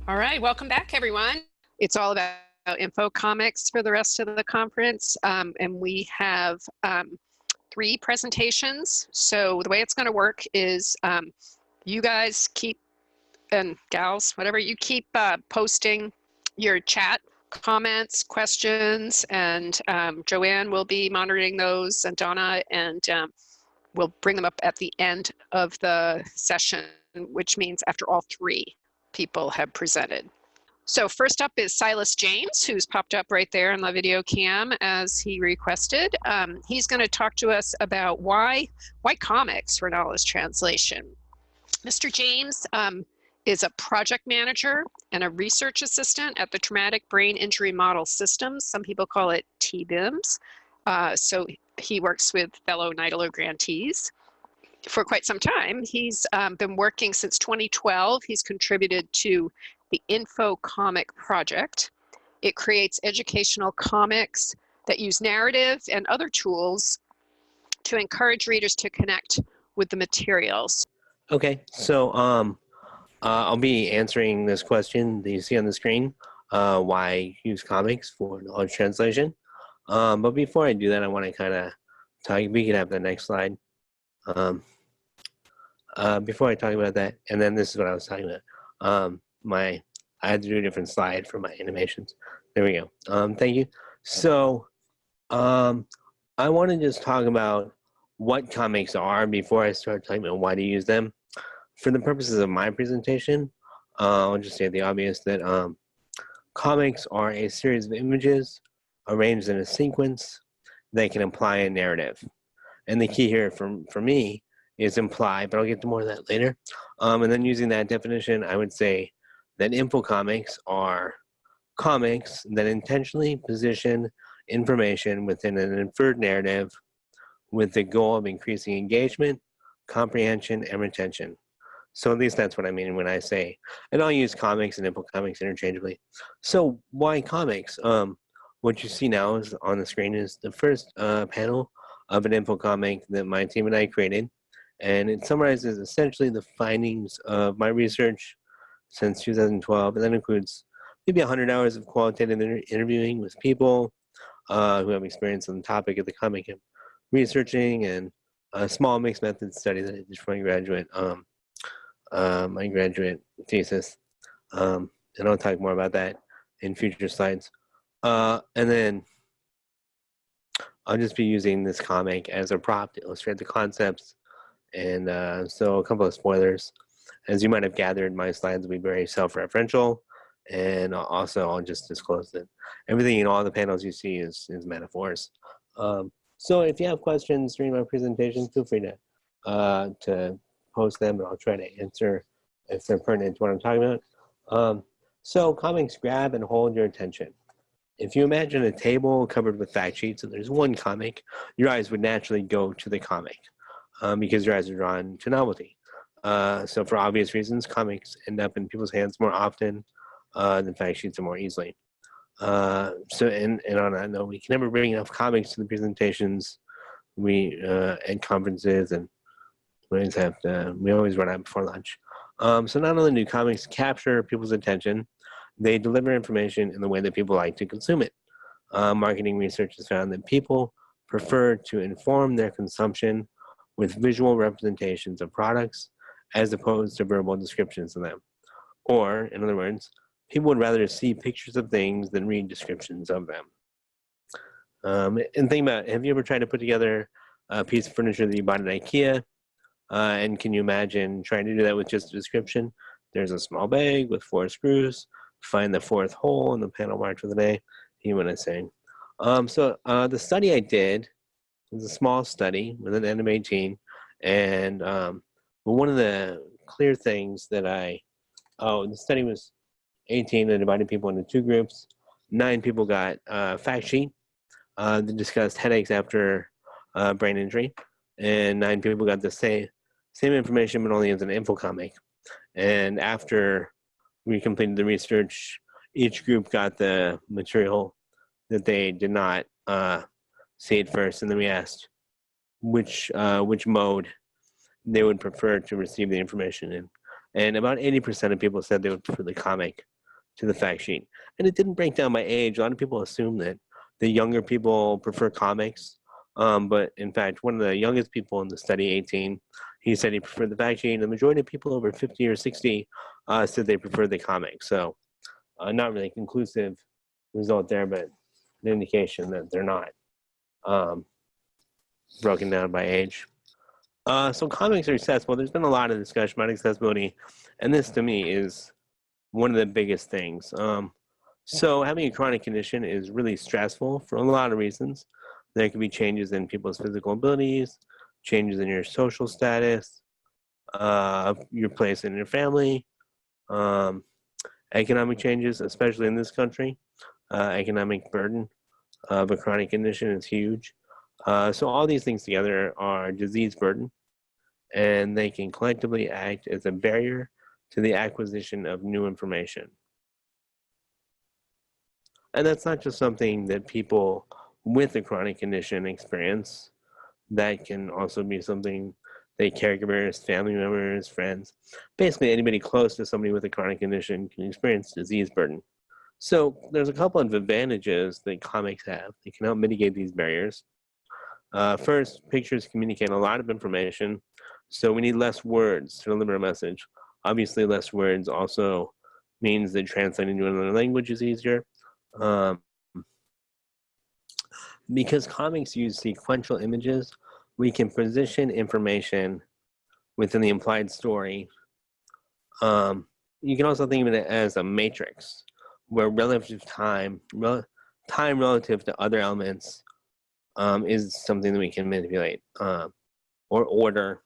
All right, welcome back, everyone. It's all about Infocomics for the rest of the conference, and we have 3 presentations. So the way it's going to work is you guys keep, and gals, whatever, you keep posting your chat comments, questions, and Joanne will be monitoring those, and Donna, and we'll bring them up at the end of the session, which means after all 3 people have presented. So first up is Silas James, who's popped up right there in the video cam as he requested. He's going to talk to us about why comics for knowledge translation. Mr. James is a project manager and a research assistant at the Traumatic Brain Injury Model Systems. Some people call it TBIMS. So he works with fellow NIDILRR grantees for quite some time. He's been working since 2012. He's contributed to the Infocomic project. It creates educational comics that use narrative and other tools to encourage readers to connect with the materials. Okay, so I'll be answering this question that you see on the screen, why use comics for knowledge translation. But before I do that, I want to kind of talk, we can have the next slide. Before I talk about that, and then this is what I was talking about. I had to do a different slide for my animations. There we go. Thank you. So I want to just talk about what comics are before I start talking about why to use them. For the purposes of my presentation, I'll just say the obvious that comics are a series of images arranged in a sequence that can imply a narrative. And the key here for me is imply, but I'll get to more of that later. And then using that definition, I would say that infocomics are comics that intentionally position information within an inferred narrative with the goal of increasing engagement, comprehension, and retention. So at least that's what I mean when I say, and I'll use comics and infocomics interchangeably. So why comics? What you see now is on the screen is the first panel of an infocomic that my team and I created. And it summarizes essentially the findings of my research since 2012, and that includes maybe 100 hours of qualitative interviewing with people who have experience on the topic of the comic I'm researching, and a small mixed method study that I did for my graduate thesis. And I'll talk more about that in future slides. And then I'll just be using this comic as a prop to illustrate the concepts. And so a couple of spoilers. As you might have gathered, my slides will be very self-referential, and also I'll just disclose that everything in all the panels you see is metaphors. So if you have questions during my presentation, feel free to post them, and I'll try to answer if they're pertinent to what I'm talking about. So comics grab and hold your attention. If you imagine a table covered with fact sheets and there's one comic, your eyes would naturally go to the comic. Because your eyes are drawn to novelty. So for obvious reasons, comics end up in people's hands more often than fact sheets, and more easily. And on that note, we can never bring enough comics to the presentations at conferences, and we always run out before lunch. So not only do comics capture people's attention, they deliver information in the way that people like to consume it. Marketing research has found that people prefer to inform their consumption with visual representations of products as opposed to verbal descriptions of them. Or, in other words, people would rather see pictures of things than read descriptions of them. And think about, have you ever tried to put together a piece of furniture that you bought at IKEA? And can you imagine trying to do that with just a description? There's a small bag with 4 screws, find the 4th hole in the panel marked for the day. You know what I'm saying? So the study I did, it was a small study with an N of 18, and one of the clear things that the study was 18 and divided people into 2 groups. 9 people got a fact sheet that discussed headaches after brain injury, and 9 people got the same information but only as an infocomic. And after we completed the research, each group got the material that they did not see it first, and then we asked which mode they would prefer to receive the information in. And about 80% of people said they would prefer the comic to the fact sheet. And it didn't break down by age. A lot of people assume that the younger people prefer comics. But in fact, one of the youngest people in the study, 18, he said he preferred the fact sheet. And the majority of people over 50 or 60 said they preferred the comic. So not really a conclusive result there, but an indication that they're not broken down by age. So comics are accessible. There's been a lot of discussion about accessibility, and this to me is one of the biggest things. So having a chronic condition is really stressful for a lot of reasons. There can be changes in people's physical abilities, changes in your social status, your place in your family, economic changes, especially in this country. Economic burden of a chronic condition is huge. So all these things together are disease burden, and they can collectively act as a barrier to the acquisition of new information. And that's not just something that people with a chronic condition experience. That can also be something that caregivers, family members, friends, basically anybody close to somebody with a chronic condition can experience disease burden. So there's a couple of advantages that comics have. They can help mitigate these barriers. First, pictures communicate a lot of information, so we need less words to deliver a message. Obviously, less words also means that translating to another language is easier. Because comics use sequential images, we can position information within the implied story. You can also think of it as a matrix, where relative time relative to other elements is something that we can manipulate, or order.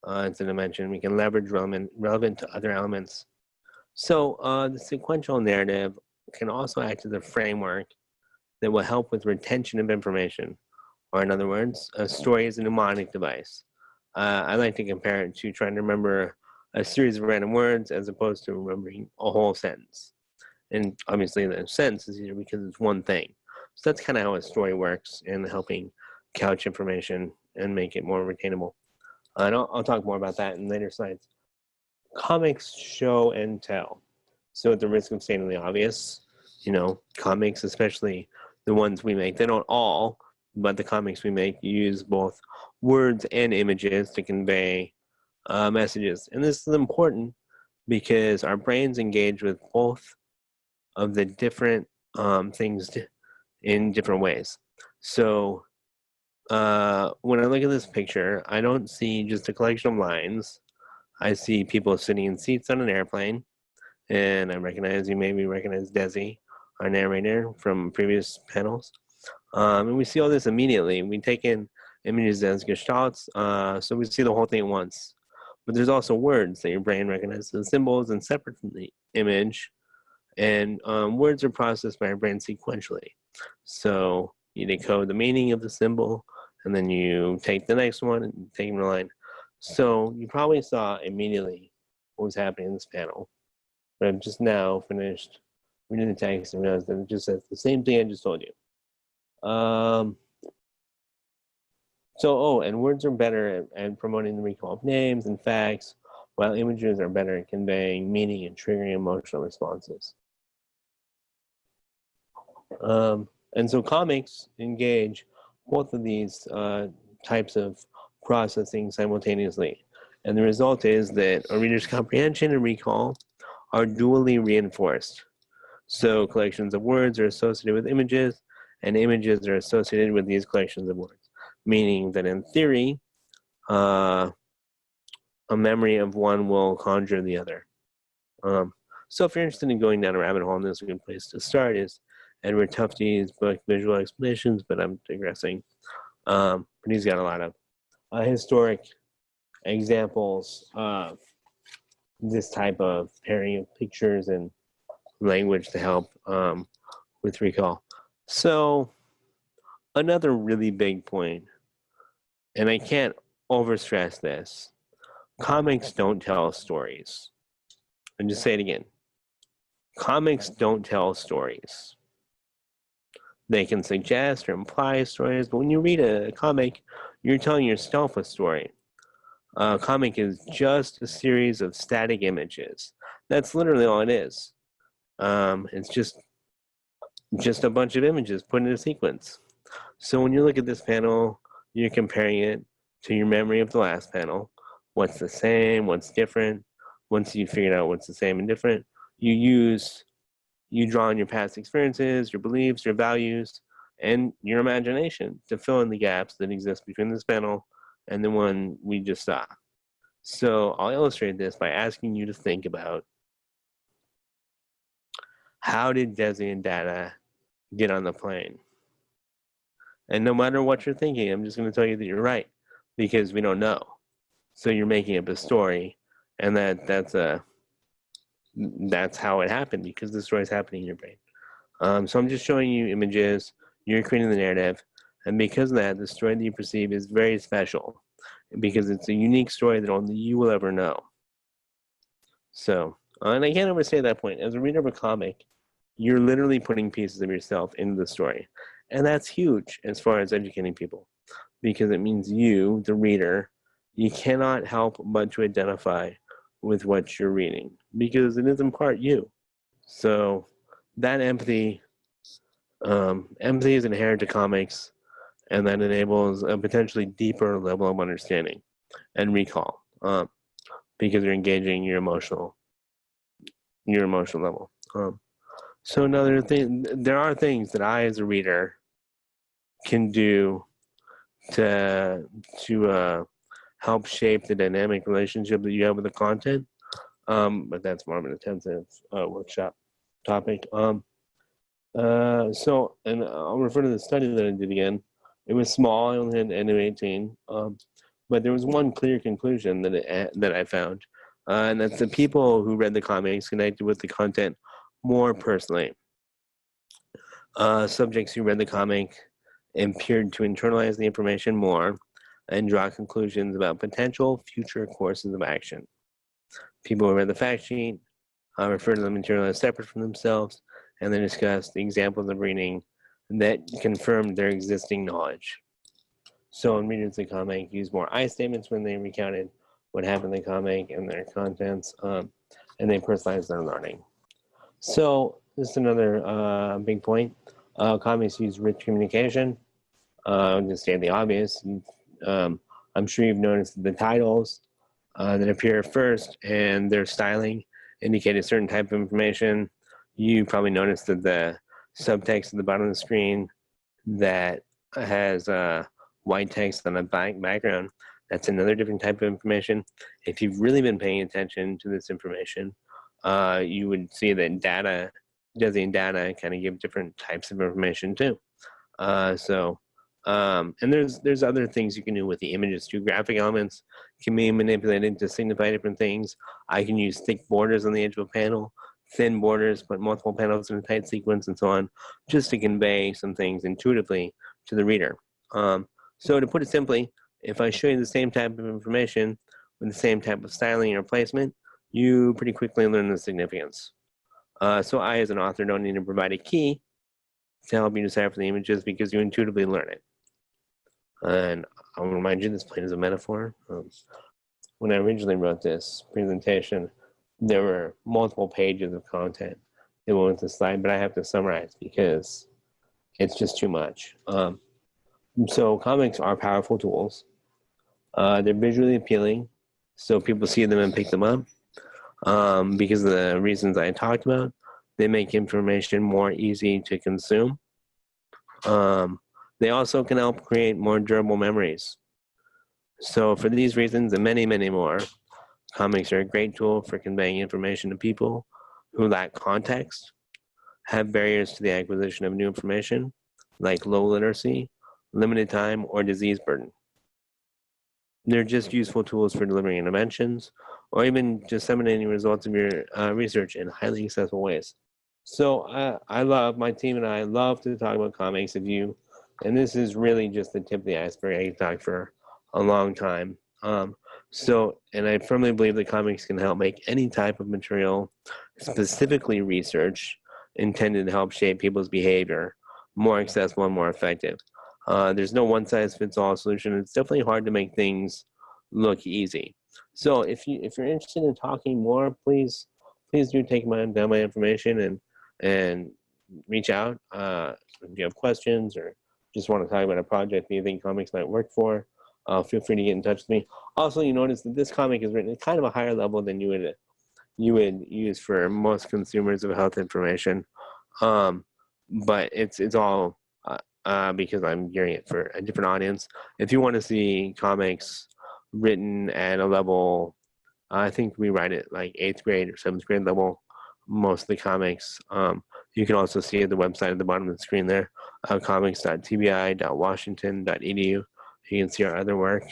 It's a dimension. We can leverage relevant to other elements. So the sequential narrative can also act as a framework that will help with retention of information. Or in other words, a story is a mnemonic device. I like to compare it to trying to remember a series of random words as opposed to remembering a whole sentence. And obviously the sentence is easier because it's one thing. So that's kind of how a story works in helping couch information and make it more retainable. And I'll talk more about that in later slides. Comics show and tell. So at the risk of stating the obvious, comics, especially the ones we make, they don't all, but the comics we make use both words and images to convey messages. And this is important because our brains engage with both of the different things in different ways. So when I look at this picture, I don't see just a collection of lines. I see people sitting in seats on an airplane, and you maybe recognize Desi, our narrator from previous panels. And we see all this immediately. We take in images as gestalts, so we see the whole thing at once. But there's also words that your brain recognizes as symbols and separate from the image. And words are processed by our brain sequentially. So you decode the meaning of the symbol, and then you take the next one and take the line. So you probably saw immediately what was happening in this panel. But I've just now finished reading the text and realized that it just says the same thing I just told you. And words are better at promoting the recall of names and facts, while images are better at conveying meaning and triggering emotional responses. And so comics engage both of these types of processing simultaneously. And the result is that a reader's comprehension and recall are dually reinforced. So collections of words are associated with images, and images are associated with these collections of words, meaning that in theory, a memory of one will conjure the other. So if you're interested in going down a rabbit hole, this is a good place to start is Edward Tufte's book, Visual Explanations, but I'm digressing. But he's got a lot of historic examples of this type of pairing of pictures and language to help with recall. So another really big point, and I can't overstress this, comics don't tell stories. And just say it again. Comics don't tell stories. They can suggest or imply stories, but when you read a comic, you're telling yourself a story. A comic is just a series of static images. That's literally all it is. It's just a bunch of images put in a sequence. So when you look at this panel, you're comparing it to your memory of the last panel. What's the same, what's different? Once you figured out what's the same and different, you draw on your past experiences, your beliefs, your values, and your imagination to fill in the gaps that exist between this panel and the one we just saw. So I'll illustrate this by asking you to think about, how did Desi and Dada get on the plane? And no matter what you're thinking, I'm just going to tell you that you're right, because we don't know. So you're making up a story, and that's how it happened, because the story is happening in your brain. So I'm just showing you images. You're creating the narrative, and because of that, the story that you perceive is very special, because it's a unique story that only you will ever know. So, and I can't overstate that point. As a reader of a comic, you're literally putting pieces of yourself into the story. And that's huge as far as educating people, because it means you, the reader, you cannot help but to identify with what you're reading, because it is in part you. So that empathy is inherent to comics, and that enables a potentially deeper level of understanding and recall, because you're engaging your emotional level. So another thing, there are things that I, as a reader, can do to help shape the dynamic relationship that you have with the content. But that's more of an intensive workshop topic. So, and I'll refer to the study that I did again. It was small. I only had N of 18. But there was one clear conclusion that I found, and that's the people who read the comics connected with the content more personally. Subjects who read the comic appeared to internalize the information more and draw conclusions about potential future courses of action. People who read the fact sheet refer to the material as separate from themselves, and then discuss the examples of reading that confirmed their existing knowledge. So when readers of the comic use more I statements when they recounted what happened in the comic and their contents, and they personalize their learning. So this is another big point. Comics use rich communication. To state the obvious, I'm sure you've noticed the titles that appear first and their styling indicate a certain type of information. You probably noticed that the subtext at the bottom of the screen that has white text on a background, that's another different type of information. If you've really been paying attention to this information, you would see that Desi and Dada kind of give different types of information too. And there's other things you can do with the images too. Graphic elements can be manipulated to signify different things. I can use thick borders on the edge of a panel, thin borders, put multiple panels in a tight sequence, and so on, just to convey some things intuitively to the reader. So to put it simply, if I show you the same type of information with the same type of styling or placement, you pretty quickly learn the significance. So I, as an author, don't need to provide a key to help you decipher the images, because you intuitively learn it. And I'll remind you, this plane is a metaphor. When I originally wrote this presentation, there were multiple pages of content that went with the slide, but I have to summarize because it's just too much. So comics are powerful tools. They're visually appealing, so people see them and pick them up. Because of the reasons I talked about, they make information more easy to consume. They also can help create more durable memories. So for these reasons and many, many more, comics are a great tool for conveying information to people who lack context, have barriers to the acquisition of new information, like low literacy, limited time, or disease burden. They're just useful tools for delivering interventions or even disseminating results of your research in highly accessible ways. So my team and I love to talk about comics with you, and this is really just the tip of the iceberg. I can talk for a long time. And I firmly believe that comics can help make any type of material, specifically research, intended to help shape people's behavior more accessible and more effective. There's no one-size-fits-all solution. It's definitely hard to make things look easy. So if you're interested in talking more, please please do take down my information and reach out if you have questions or just want to talk about a project that you think comics might work for. Feel free to get in touch with me. Also, you notice that this comic is written at kind of a higher level than you would use for most consumers of health information, but it's all because I'm gearing it for a different audience. If you want to see comics written at a level, I think we write it like 8th grade or 7th grade level, most of the comics. You can also see at the website at the bottom of the screen there, comics.tbi.washington.edu. You can see our other work.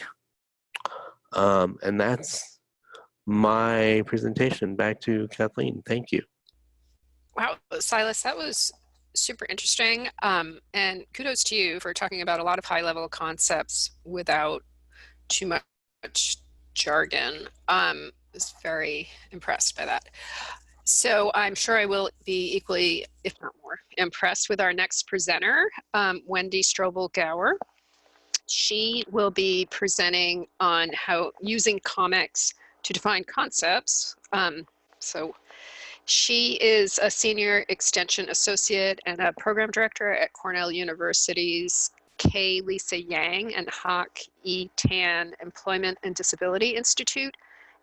And that's my presentation. Back to Kathleen. Thank you. Wow, Silas, that was super interesting. And kudos to you for talking about a lot of high-level concepts without too much jargon. I was very impressed by that. So I'm sure I will be equally, if not more, impressed with our next presenter, Wendy Strobel Gower. She will be presenting on how using comics to define concepts. So she is a senior extension associate and a program director at Cornell University's K. Lisa Yang and Hock E. Tan Employment and Disability Institute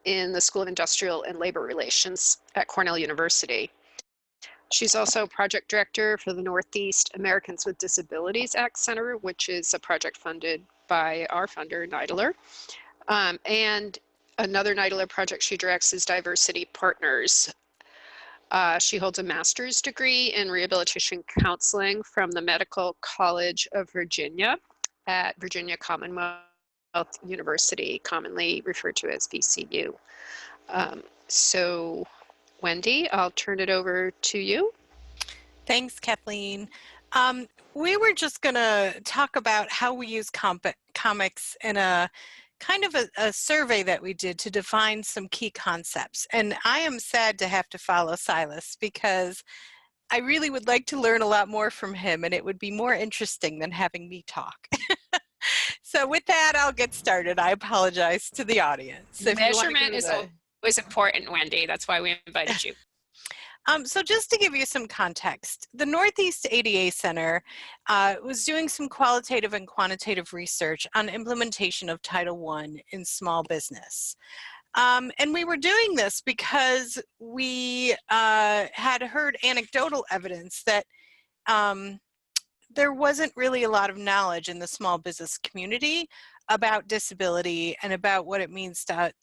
in the School of Industrial and Labor Relations at Cornell University. She's also project director for the Northeast Americans with Disabilities Act Center, which is a project funded by our funder, NIDILRR. And another NIDILRR project she directs is Diversity Partners. She holds a master's degree in rehabilitation counseling from the Medical College of Virginia at Virginia Commonwealth University, commonly referred to as VCU. So Wendy, I'll turn it over to you. Thanks, Kathleen. We were just going to talk about how we use comics in a kind of a survey that we did to define some key concepts. And I am sad to have to follow Silas because I really would like to learn a lot more from him, and it would be more interesting than having me talk. So with that, I'll get started. I apologize to the audience. Measurement is always important, Wendy. That's why we invited you. So just to give you some context, the Northeast ADA Center was doing some qualitative and quantitative research on implementation of Title I in small business. And we were doing this because we had heard anecdotal evidence that there wasn't really a lot of knowledge in the small business community about disability and about what it means to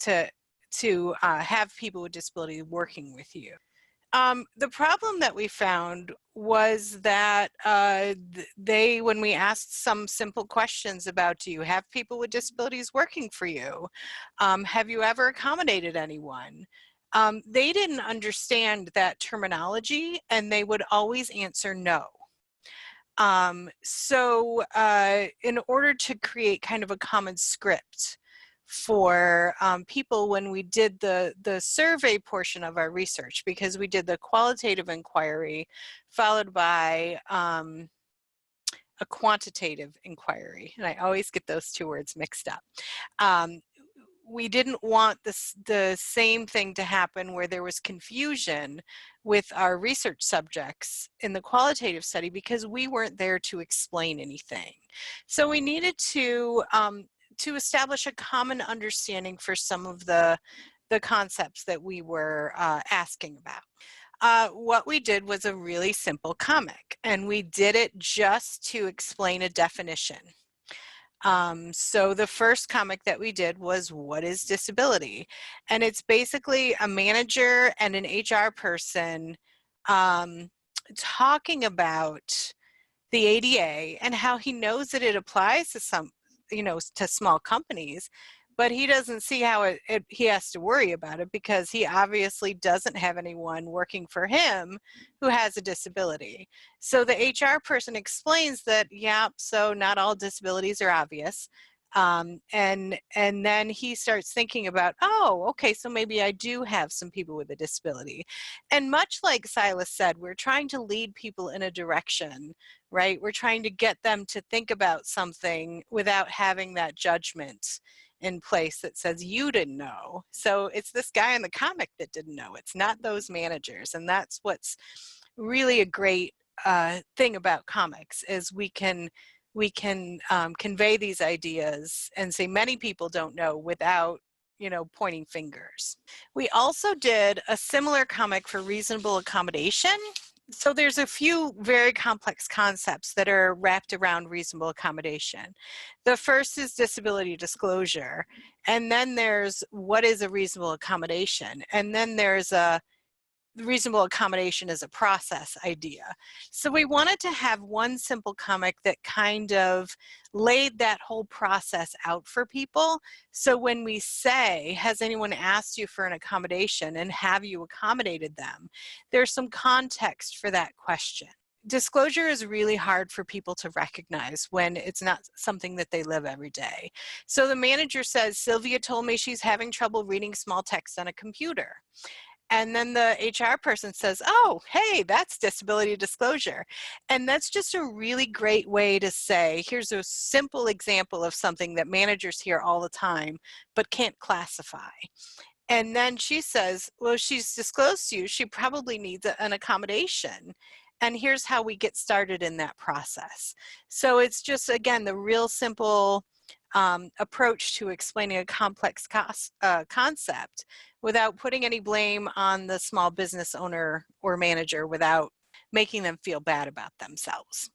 have people with disability working with you. The problem that we found was that when we asked some simple questions about, do you have people with disabilities working for you? Have you ever accommodated anyone? They didn't understand that terminology, and they would always answer no. So in order to create kind of a common script for people when we did the survey portion of our research, because we did the qualitative inquiry followed by a quantitative inquiry, and I always get those two words mixed up. We didn't want the same thing to happen where there was confusion with our research subjects in the qualitative study because we weren't there to explain anything. So we needed to establish a common understanding for some of the concepts that we were asking about. What we did was a really simple comic, and we did it just to explain a definition. So the first comic that we did was, what is disability? And it's basically a manager and an HR person talking about the ADA and how he knows that it applies to to small companies, but he doesn't see how he has to worry about it because he obviously doesn't have anyone working for him who has a disability. So the HR person explains that, yeah, so not all disabilities are obvious. And then he starts thinking about, oh, okay, so maybe I do have some people with a disability. And much like Silas said, we're trying to lead people in a direction, right? We're trying to get them to think about something without having that judgment in place that says you didn't know. So it's this guy in the comic that didn't know. It's not those managers. And that's what's really a great thing about comics, is we can convey these ideas and say many people don't know without, you know, pointing fingers. We also did a similar comic for reasonable accommodation. So there's a few very complex concepts that are wrapped around reasonable accommodation. The first is disability disclosure, and then there's what is a reasonable accommodation, and then there's a reasonable accommodation as a process idea. So we wanted to have one simple comic that kind of laid that whole process out for people. So when we say, has anyone asked you for an accommodation and have you accommodated them? There's some context for that question. Disclosure is really hard for people to recognize when it's not something that they live every day. So the manager says, Sylvia told me she's having trouble reading small text on a computer. And then the HR person says, oh, hey, that's disability disclosure. And that's just a really great way to say, here's a simple example of something that managers hear all the time, but can't classify. And then she says, well, she's disclosed to you, she probably needs an accommodation. And here's how we get started in that process. So it's just, again, the real simple approach to explaining a complex concept without putting any blame on the small business owner or manager, without making them feel bad about themselves.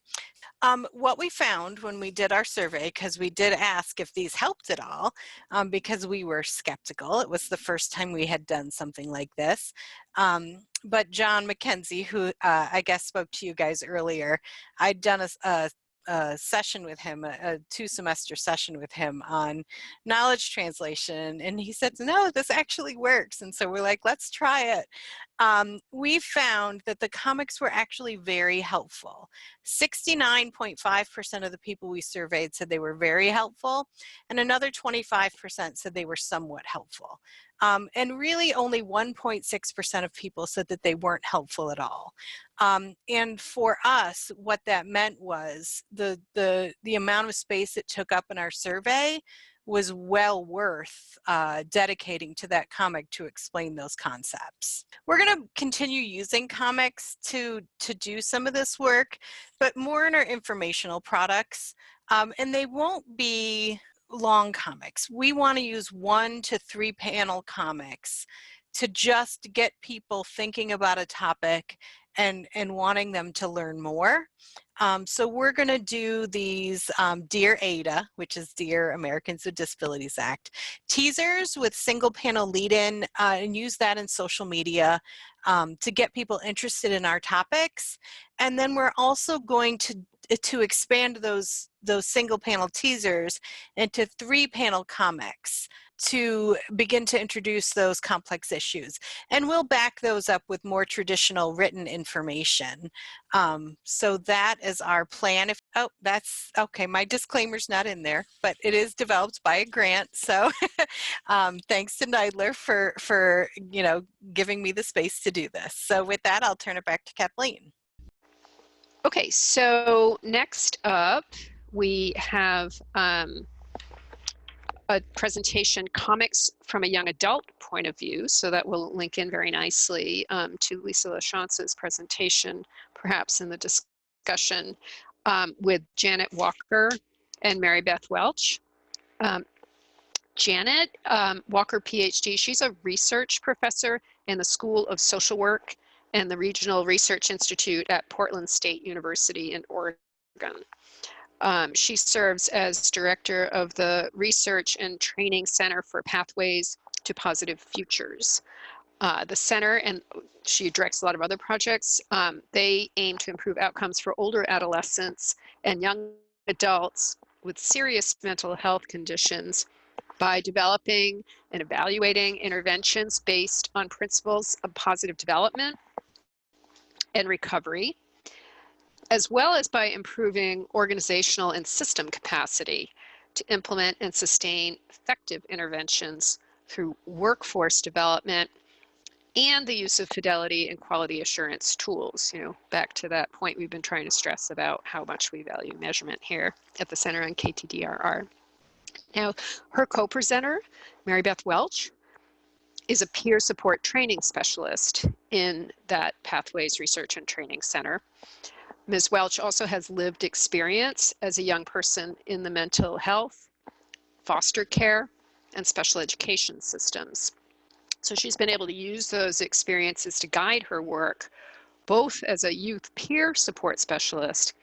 What we found when we did our survey, because we did ask if these helped at all, because we were skeptical. It was the first time we had done something like this. But John McKenzie, who I guess spoke to you guys earlier, I'd done a session with him, a 2-semester session with him on knowledge translation, and he said, no, this actually works. And so we're like, let's try it. We found that the comics were actually very helpful. 69.5% of the people we surveyed said they were very helpful, and another 25% said they were somewhat helpful. And really only 1.6% of people said that they weren't helpful at all. And for us, what that meant was the amount of space it took up in our survey was well worth dedicating to that comic to explain those concepts. We're going to continue using comics to do some of this work, but more in our informational products. And they won't be long comics. We want to use 1 to 3 panel comics to just get people thinking about a topic and wanting them to learn more. So we're going to do these Dear ADA, which is Dear Americans with Disabilities Act, teasers with single panel lead-in, and use that in social media to get people interested in our topics. And then we're also going to expand those single panel teasers into 3 panel comics to begin to introduce those complex issues. And we'll back those up with more traditional written information. So that is our plan. That's okay, my disclaimer's not in there, but it is developed by a grant. So thanks to NIDILRR for giving me the space to do this. So with that, I'll turn it back to Kathleen. Okay, so next up, we have a presentation, Comics from a Young Adult Point of View. So that will link in very nicely to Lisa LaChance's presentation, perhaps in the discussion with Janet Walker and Mary Beth Welch. Janet Walker, PhD, she's a research professor in the School of Social Work and the Regional Research Institute at Portland State University in Oregon. She serves as director of the Research and Training Center for Pathways to Positive Futures. The center, and she directs a lot of other projects, they aim to improve outcomes for older adolescents and young adults with serious mental health conditions by developing and evaluating interventions based on principles of positive development and recovery, as well as by improving organizational and system capacity to implement and sustain effective interventions through workforce development and the use of fidelity and quality assurance tools. Back to that point we've been trying to stress about how much we value measurement here at the Center on KTDRR. Now, her co-presenter, Mary Beth Welch, is a peer support training specialist in that Pathways Research and Training Center. Ms. Welch also has lived experience as a young person in the mental health, foster care, and special education systems. So she's been able to use those experiences to guide her work, both as a youth peer support specialist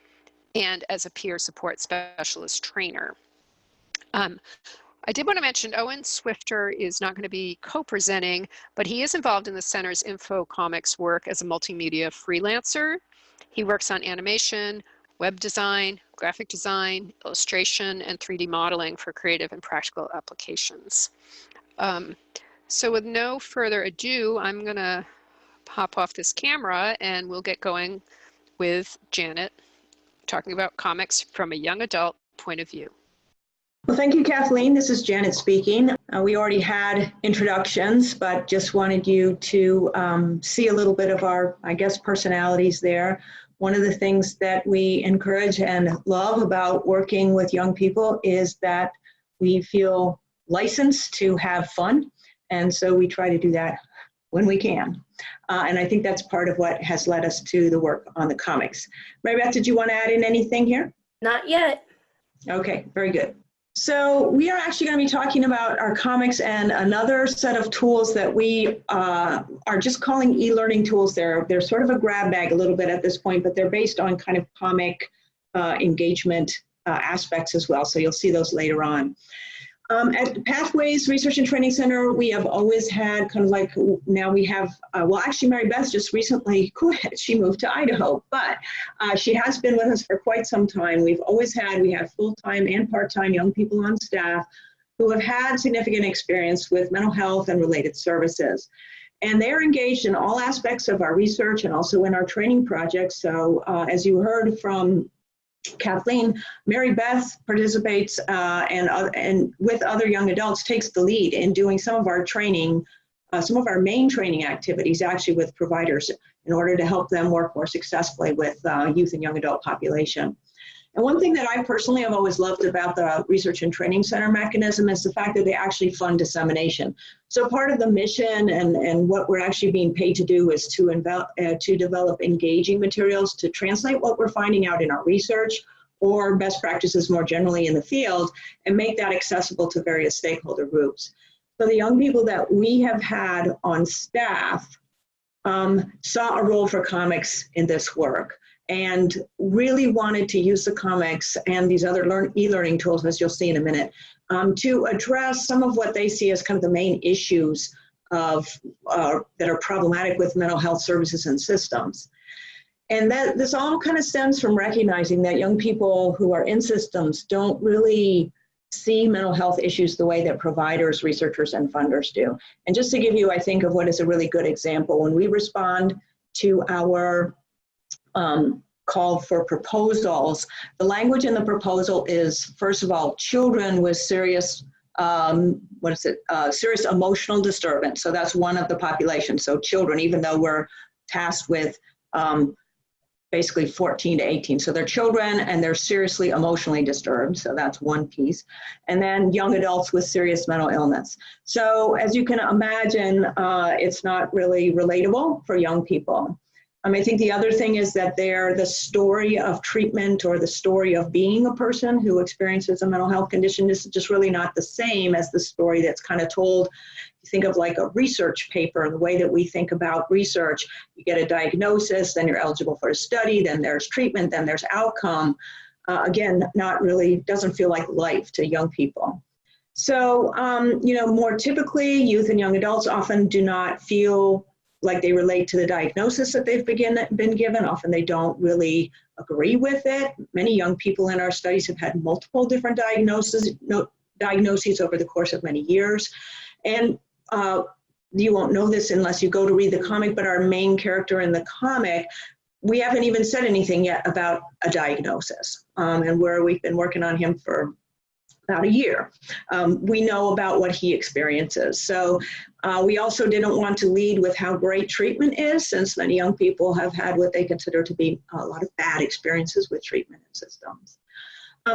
and as a peer support specialist trainer. I did want to mention Owen Swifter is not going to be co-presenting, but he is involved in the center's Infocomics work as a multimedia freelancer. He works on animation, web design, graphic design, illustration, and 3D modeling for creative and practical applications. So with no further ado, I'm going to pop off this camera and we'll get going with Janet talking about comics from a young adult point of view. Well, thank you, Kathleen. This is Janet speaking. We already had introductions, but just wanted you to see a little bit of our, I guess, personalities there. One of the things that we encourage and love about working with young people is that we feel licensed to have fun. And so we try to do that when we can. And I think that's part of what has led us to the work on the comics. Mary Beth, did you want to add in anything here? Not yet. Okay, very good. So we are actually going to be talking about our comics and another set of tools that we are just calling e-learning tools. They're sort of a grab bag a little bit at this point, but they're based on kind of comic engagement aspects as well. So you'll see those later on. At the Pathways Research and Training Center, we have always had kind of like, now we have, well, actually Mary Beth just recently quit. She moved to Idaho, but she has been with us for quite some time. We have full-time and part-time young people on staff who have had significant experience with mental health and related services. And they're engaged in all aspects of our research and also in our training projects. So as you heard from Kathleen, Mary Beth participates and with other young adults takes the lead in doing some of our training, some of our main training activities actually with providers in order to help them work more successfully with youth and young adult population. And one thing that I personally have always loved about the Research and Training Center mechanism is the fact that they actually fund dissemination. So part of the mission and what we're actually being paid to do is to develop engaging materials to translate what we're finding out in our research or best practices more generally in the field and make that accessible to various stakeholder groups. So the young people that we have had on staff saw a role for comics in this work and really wanted to use the comics and these other e-learning tools, as you'll see in a minute, to address some of what they see as kind of the main issues of that are problematic with mental health services and systems. And that this all kind of stems from recognizing that young people who are in systems don't really see mental health issues the way that providers, researchers, and funders do. And just to give you, I think, of what is a really good example, when we respond to our call for proposals, the language in the proposal is, first of all, children with serious, serious emotional disturbance. So that's one of the population. So children, even though we're tasked with basically 14 to 18. So they're children and they're seriously emotionally disturbed. So that's one piece. And then young adults with serious mental illness. So as you can imagine, it's not really relatable for young people. I think the other thing is that the story of treatment or the story of being a person who experiences a mental health condition is just really not the same as the story that's kind of told. You think of like a research paper, the way that we think about research, you get a diagnosis, then you're eligible for a study, then there's treatment, then there's outcome. Again, not really, doesn't feel like life to young people. So, more typically, youth and young adults often do not feel like they relate to the diagnosis that they've been given. Often they don't really agree with it. Many young people in our studies have had multiple different diagnoses over the course of many years. And you won't know this unless you go to read the comic, but our main character in the comic, we haven't even said anything yet about a diagnosis. And where we've been working on him for about a year. We know about what he experiences. So we also didn't want to lead with how great treatment is, since many young people have had what they consider to be a lot of bad experiences with treatment and systems.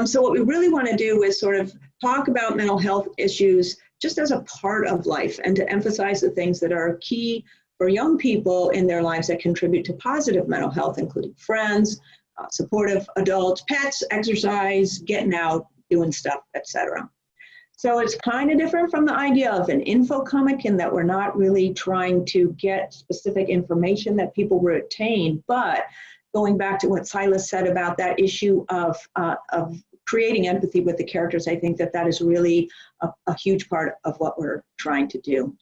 So what we really want to do is sort of talk about mental health issues just as a part of life, and to emphasize the things that are key for young people in their lives that contribute to positive mental health, including friends, supportive adults, pets, exercise, getting out, doing stuff, etc. So it's kind of different from the idea of an infocomic in that we're not really trying to get specific information that people retain, but going back to what Silas said about that issue of creating empathy with the characters, I think that is really a huge part of what we're trying to do.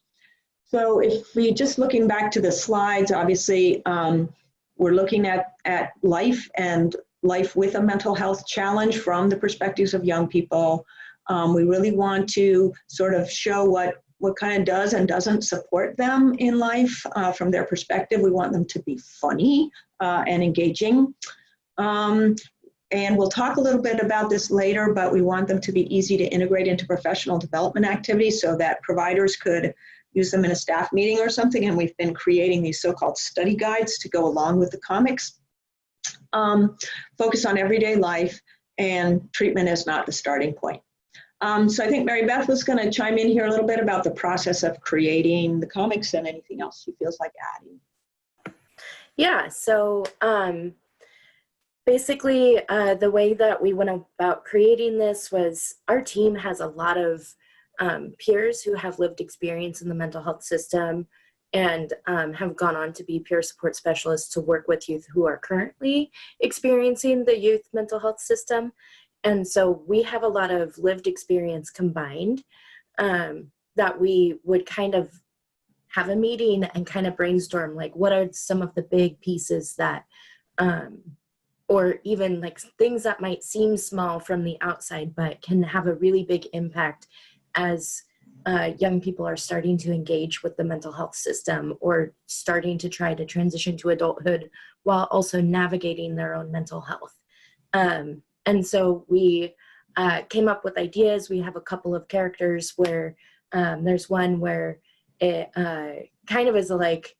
So if we just looking back to the slides, obviously we're looking at life and life with a mental health challenge from the perspectives of young people. We really want to sort of show what kind of does and doesn't support them in life from their perspective. We want them to be funny and engaging. And we'll talk a little bit about this later, but we want them to be easy to integrate into professional development activities so that providers could use them in a staff meeting or something. And we've been creating these so-called study guides to go along with the comics. Focus on everyday life, and treatment is not the starting point. So I think Mary Beth was going to chime in here a little bit about the process of creating the comics and anything else she feels like adding. Yeah, so basically the way that we went about creating this was our team has a lot of peers who have lived experience in the mental health system and have gone on to be peer support specialists to work with youth who are currently experiencing the youth mental health system. And so we have a lot of lived experience combined that we would kind of have a meeting and kind of brainstorm, like, what are some of the big pieces that, or even like things that might seem small from the outside, but can have a really big impact as young people are starting to engage with the mental health system or starting to try to transition to adulthood while also navigating their own mental health. And so we came up with ideas. We have a couple of characters where there's one where it kind of is like,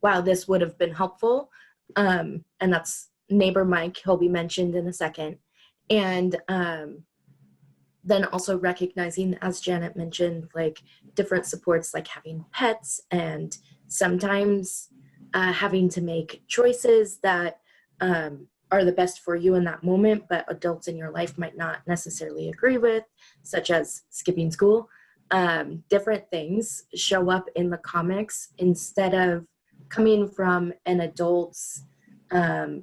wow, this would have been helpful. And that's neighbor Mike. He'll be mentioned in a second. And then also recognizing, as Janet mentioned, like different supports, like having pets and sometimes having to make choices that are the best for you in that moment, but adults in your life might not necessarily agree with, such as skipping school. Different things show up in the comics instead of coming from an adult's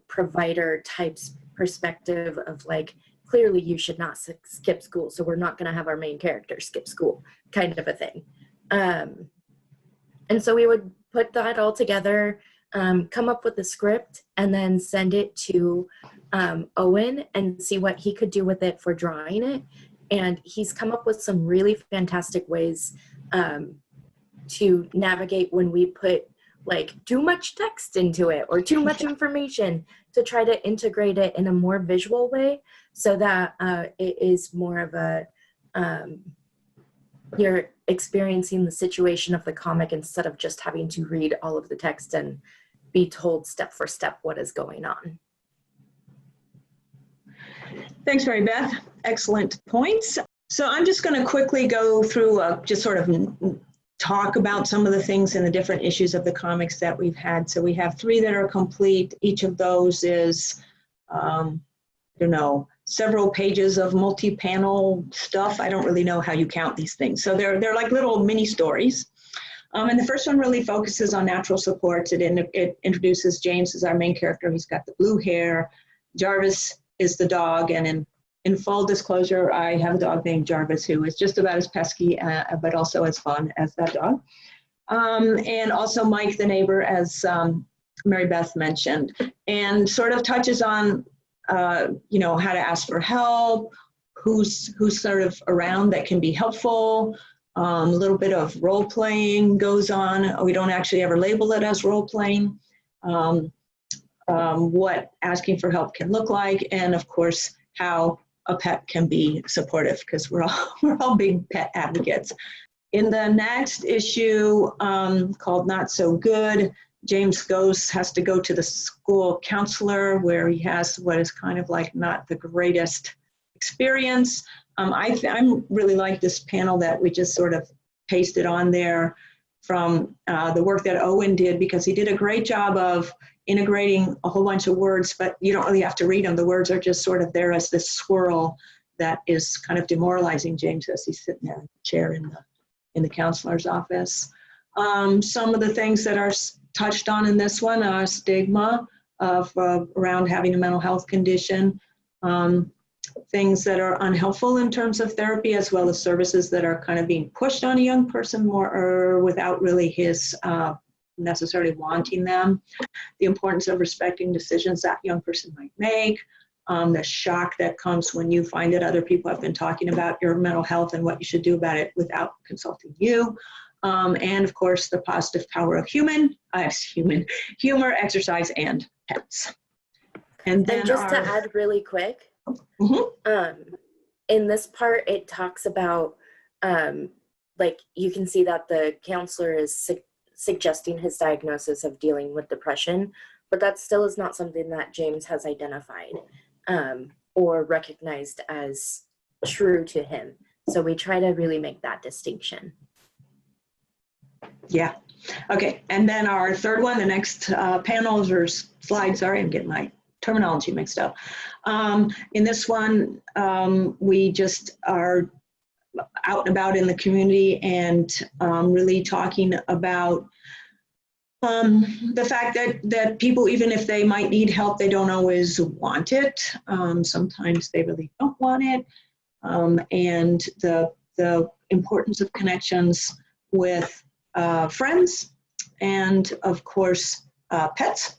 provider type's perspective of like, clearly you should not skip school, so we're not going to have our main character skip school, kind of a thing. And so we would put that all together, come up with a script, and then send it to Owen and see what he could do with it for drawing it. And he's come up with some really fantastic ways to navigate when we put like too much text into it or too much information, to try to integrate it in a more visual way so that it is more of a, you're experiencing the situation of the comic instead of just having to read all of the text and be told step for step what is going on. Thanks, Mary Beth. Excellent points. So I'm just going to quickly go through just sort of talk about some of the things and the different issues of the comics that we've had. So we have 3 that are complete. Each of those is, several pages of multi-panel stuff. I don't really know how you count these things. So they're like little mini stories. And the first one really focuses on natural supports. It introduces James as our main character. He's got the blue hair. Jarvis is the dog. And in full disclosure, I have a dog named Jarvis who is just about as pesky, but also as fun as that dog. And also Mike, the neighbor, as Mary Beth mentioned, and sort of touches on, how to ask for help, who's sort of around that can be helpful. A little bit of role playing goes on. We don't actually ever label it as role playing. What asking for help can look like, and of course, how a pet can be supportive, because we're all big pet advocates. In the next issue, called Not So Good, James has to go to the school counselor where he has what is kind of like not the greatest experience. I'm really like this panel that we just sort of pasted on there from the work that Owen did, because he did a great job of integrating a whole bunch of words, but you don't really have to read them. The words are just sort of there as this swirl that is kind of demoralizing James as he's sitting there in the chair in the counselor's office. Some of the things that are touched on in this one are stigma of around having a mental health condition, things that are unhelpful in terms of therapy, as well as services that are kind of being pushed on a young person more or without really his necessarily wanting them, the importance of respecting decisions that young person might make, the shock that comes when you find that other people have been talking about your mental health and what you should do about it without consulting you. And of course, the positive power of humor, exercise, and pets. And then just to add really quick, in this part, it talks about, like, you can see that the counselor is suggesting his diagnosis of dealing with depression, but that still is not something that James has identified or recognized as true to him. So we try to really make that distinction. Yeah. Okay. And then our third one, the next panels or slides, sorry, I'm getting my terminology mixed up. In this one, we just are out and about in the community and really talking about the fact that people, even if they might need help, they don't always want it. Sometimes they really don't want it. And the importance of connections with friends and, of course, pets.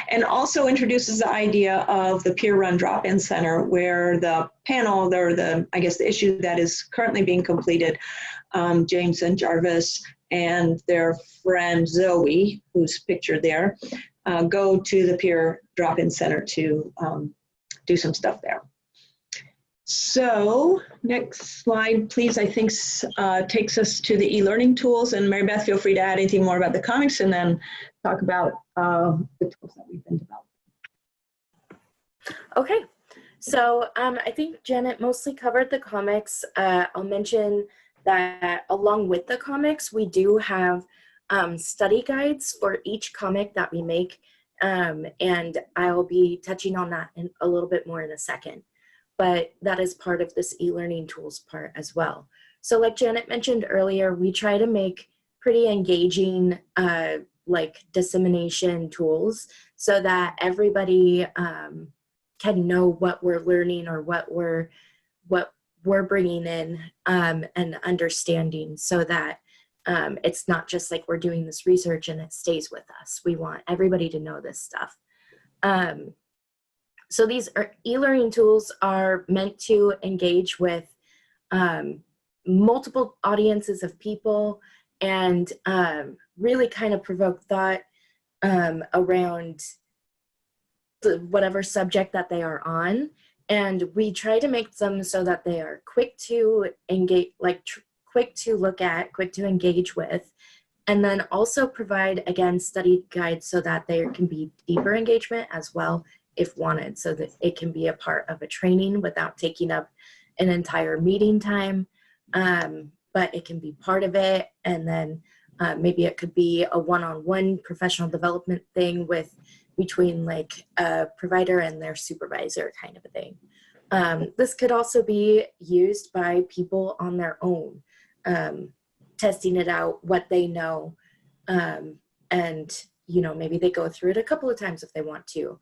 And also introduces the idea of the peer-run drop-in center, where the panel, or the issue that is currently being completed, James and Jarvis and their friend Zoe, who's pictured there, go to the peer drop-in center to do some stuff there. So next slide, please, I think takes us to the e-learning tools. And Mary Beth, feel free to add anything more about the comics and then talk about the tools that we've been developing. Okay, so I think Janet mostly covered the comics. I'll mention that along with the comics, we do have study guides for each comic that we make. And I'll be touching on that in a little bit more in a second. But that is part of this e-learning tools part as well. So like Janet mentioned earlier, we try to make pretty engaging like dissemination tools so that everybody can know what we're learning or what we're bringing in and understanding, so that it's not just like we're doing this research and it stays with us. We want everybody to know this stuff. So these e-learning tools are meant to engage with multiple audiences of people and really kind of provoke thought around whatever subject that they are on. And we try to make them so that they are quick to engage, like quick to look at, quick to engage with, and then also provide, again, study guides so that there can be deeper engagement as well if wanted, so that it can be a part of a training without taking up an entire meeting time. But it can be part of it, and then maybe it could be a one-on-one professional development thing between like a provider and their supervisor, kind of a thing. This could also be used by people on their own, testing it out, what they know, and maybe they go through it a couple of times if they want to.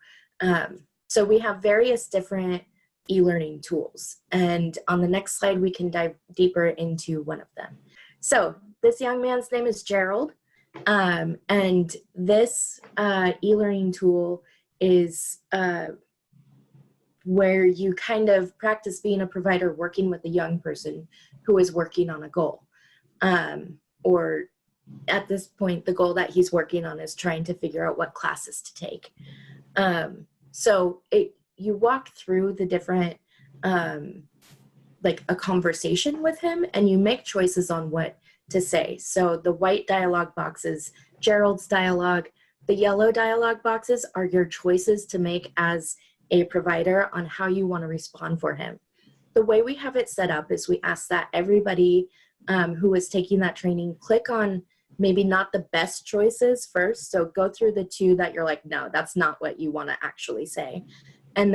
So we have various different e-learning tools, and on the next slide we can dive deeper into one of them. So this young man's name is Gerald, and this e-learning tool is where you kind of practice being a provider working with a young person who is working on a goal, or at this point the goal that he's working on is trying to figure out what classes to take. So you walk through the different, like a conversation with him, and you make choices on what to say. So the white dialogue box is Gerald's dialogue. The yellow dialogue boxes are your choices to make as a provider on how you want to respond for him. the way we have it set up is we ask that everybody who is taking that training click on maybe not the best choices first. So go through the two that you're like, no, that's not what you want to actually say. And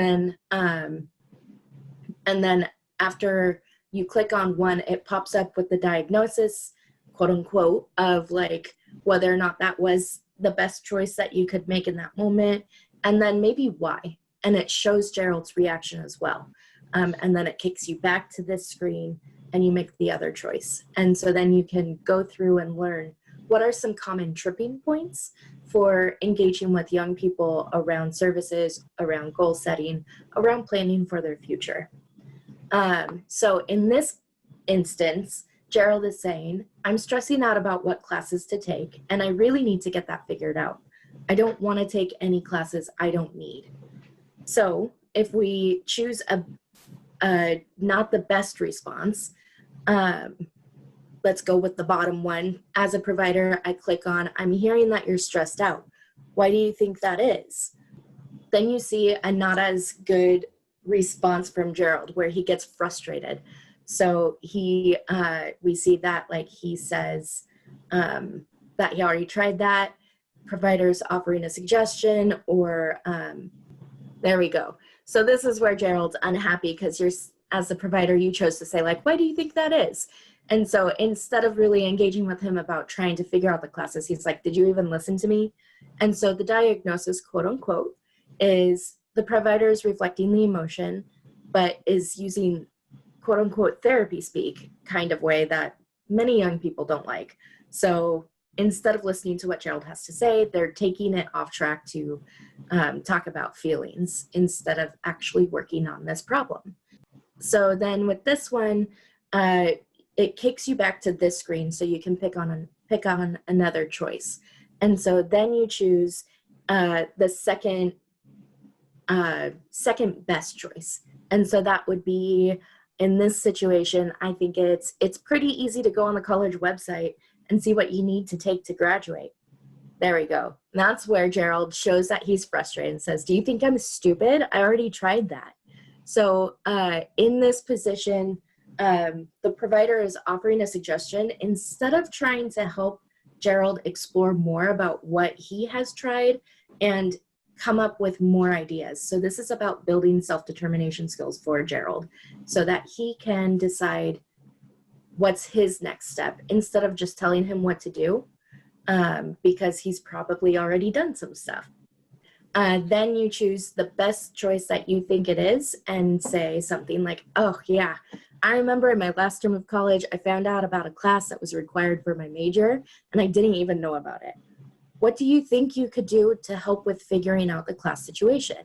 then after you click on one, it pops up with the diagnosis, quote unquote, of like whether or not that was the best choice that you could make in that moment, and then maybe why. And it shows Gerald's reaction as well. And then it kicks you back to this screen and you make the other choice. And so then you can go through and learn what are some common tripping points for engaging with young people around services, around goal setting, around planning for their future. So in this instance, Gerald is saying, I'm stressing out about what classes to take, and I really need to get that figured out. I don't want to take any classes I don't need. So if we choose a not the best response, let's go with the bottom one. As a provider, I click on, I'm hearing that you're stressed out. Why do you think that is? Then you see a not as good response from Gerald where he gets frustrated. So we see that like he says that he already tried that, providers offering a suggestion, or there we go. So this is where Gerald's unhappy because you're, as the provider, you chose to say like, why do you think that is? And so instead of really engaging with him about trying to figure out the classes, he's like, did you even listen to me? And so the diagnosis, quote unquote, is the provider is reflecting the emotion, but is using quote unquote therapy speak kind of way that many young people don't like. So instead of listening to what Gerald has to say, they're taking it off track to talk about feelings instead of actually working on this problem. So then with this one, it kicks you back to this screen so you can pick on another choice. And so then you choose the second best choice. And so that would be, in this situation, I think it's pretty easy to go on the college website and see what you need to take to graduate. There we go. And that's where Gerald shows that he's frustrated and says, do you think I'm stupid? I already tried that. So in this position, the provider is offering a suggestion instead of trying to help Gerald explore more about what he has tried and come up with more ideas. So this is about building self-determination skills for Gerald so that he can decide what's his next step instead of just telling him what to do because he's probably already done some stuff. Then you choose the best choice that you think it is and say something like, oh yeah, I remember in my last term of college, I found out about a class that was required for my major and I didn't even know about it. What do you think you could do to help with figuring out the class situation?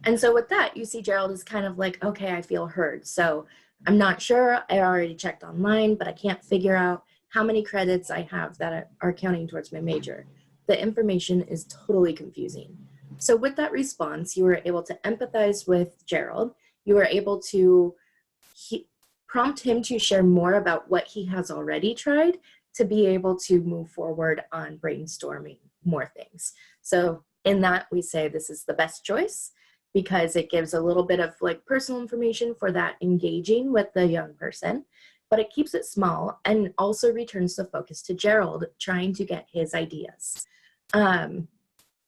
And so with that, you see Gerald is kind of like, okay, I feel heard. So I'm not sure, I already checked online, but I can't figure out how many credits I have that are counting towards my major. The information is totally confusing. So with that response, you were able to empathize with Gerald. You were able to prompt him to share more about what he has already tried to be able to move forward on brainstorming more things. So in that, we say this is the best choice because it gives a little bit of like personal information for that engaging with the young person, but it keeps it small and also returns the focus to Gerald trying to get his ideas.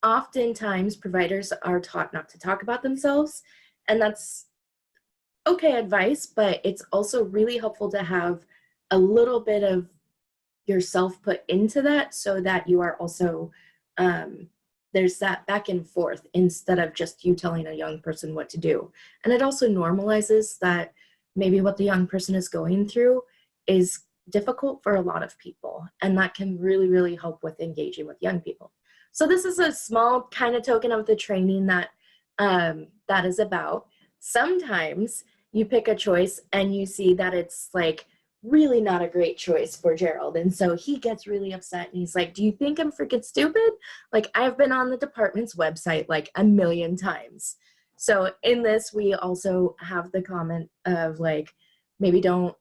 Oftentimes, providers are taught not to talk about themselves, and that's okay advice, but it's also really helpful to have a little bit of yourself put into that so that you are also, there's that back and forth instead of just you telling a young person what to do. And it also normalizes that maybe what the young person is going through is difficult for a lot of people, and that can really, really help with engaging with young people. So this is a small kind of token of the training that that is about. Sometimes you pick a choice and you see that it's like really not a great choice for Gerald. And so he gets really upset and he's like, do you think I'm freaking stupid? Like, I've been on the department's website like a million times. So in this, we also have the comment of like, maybe don't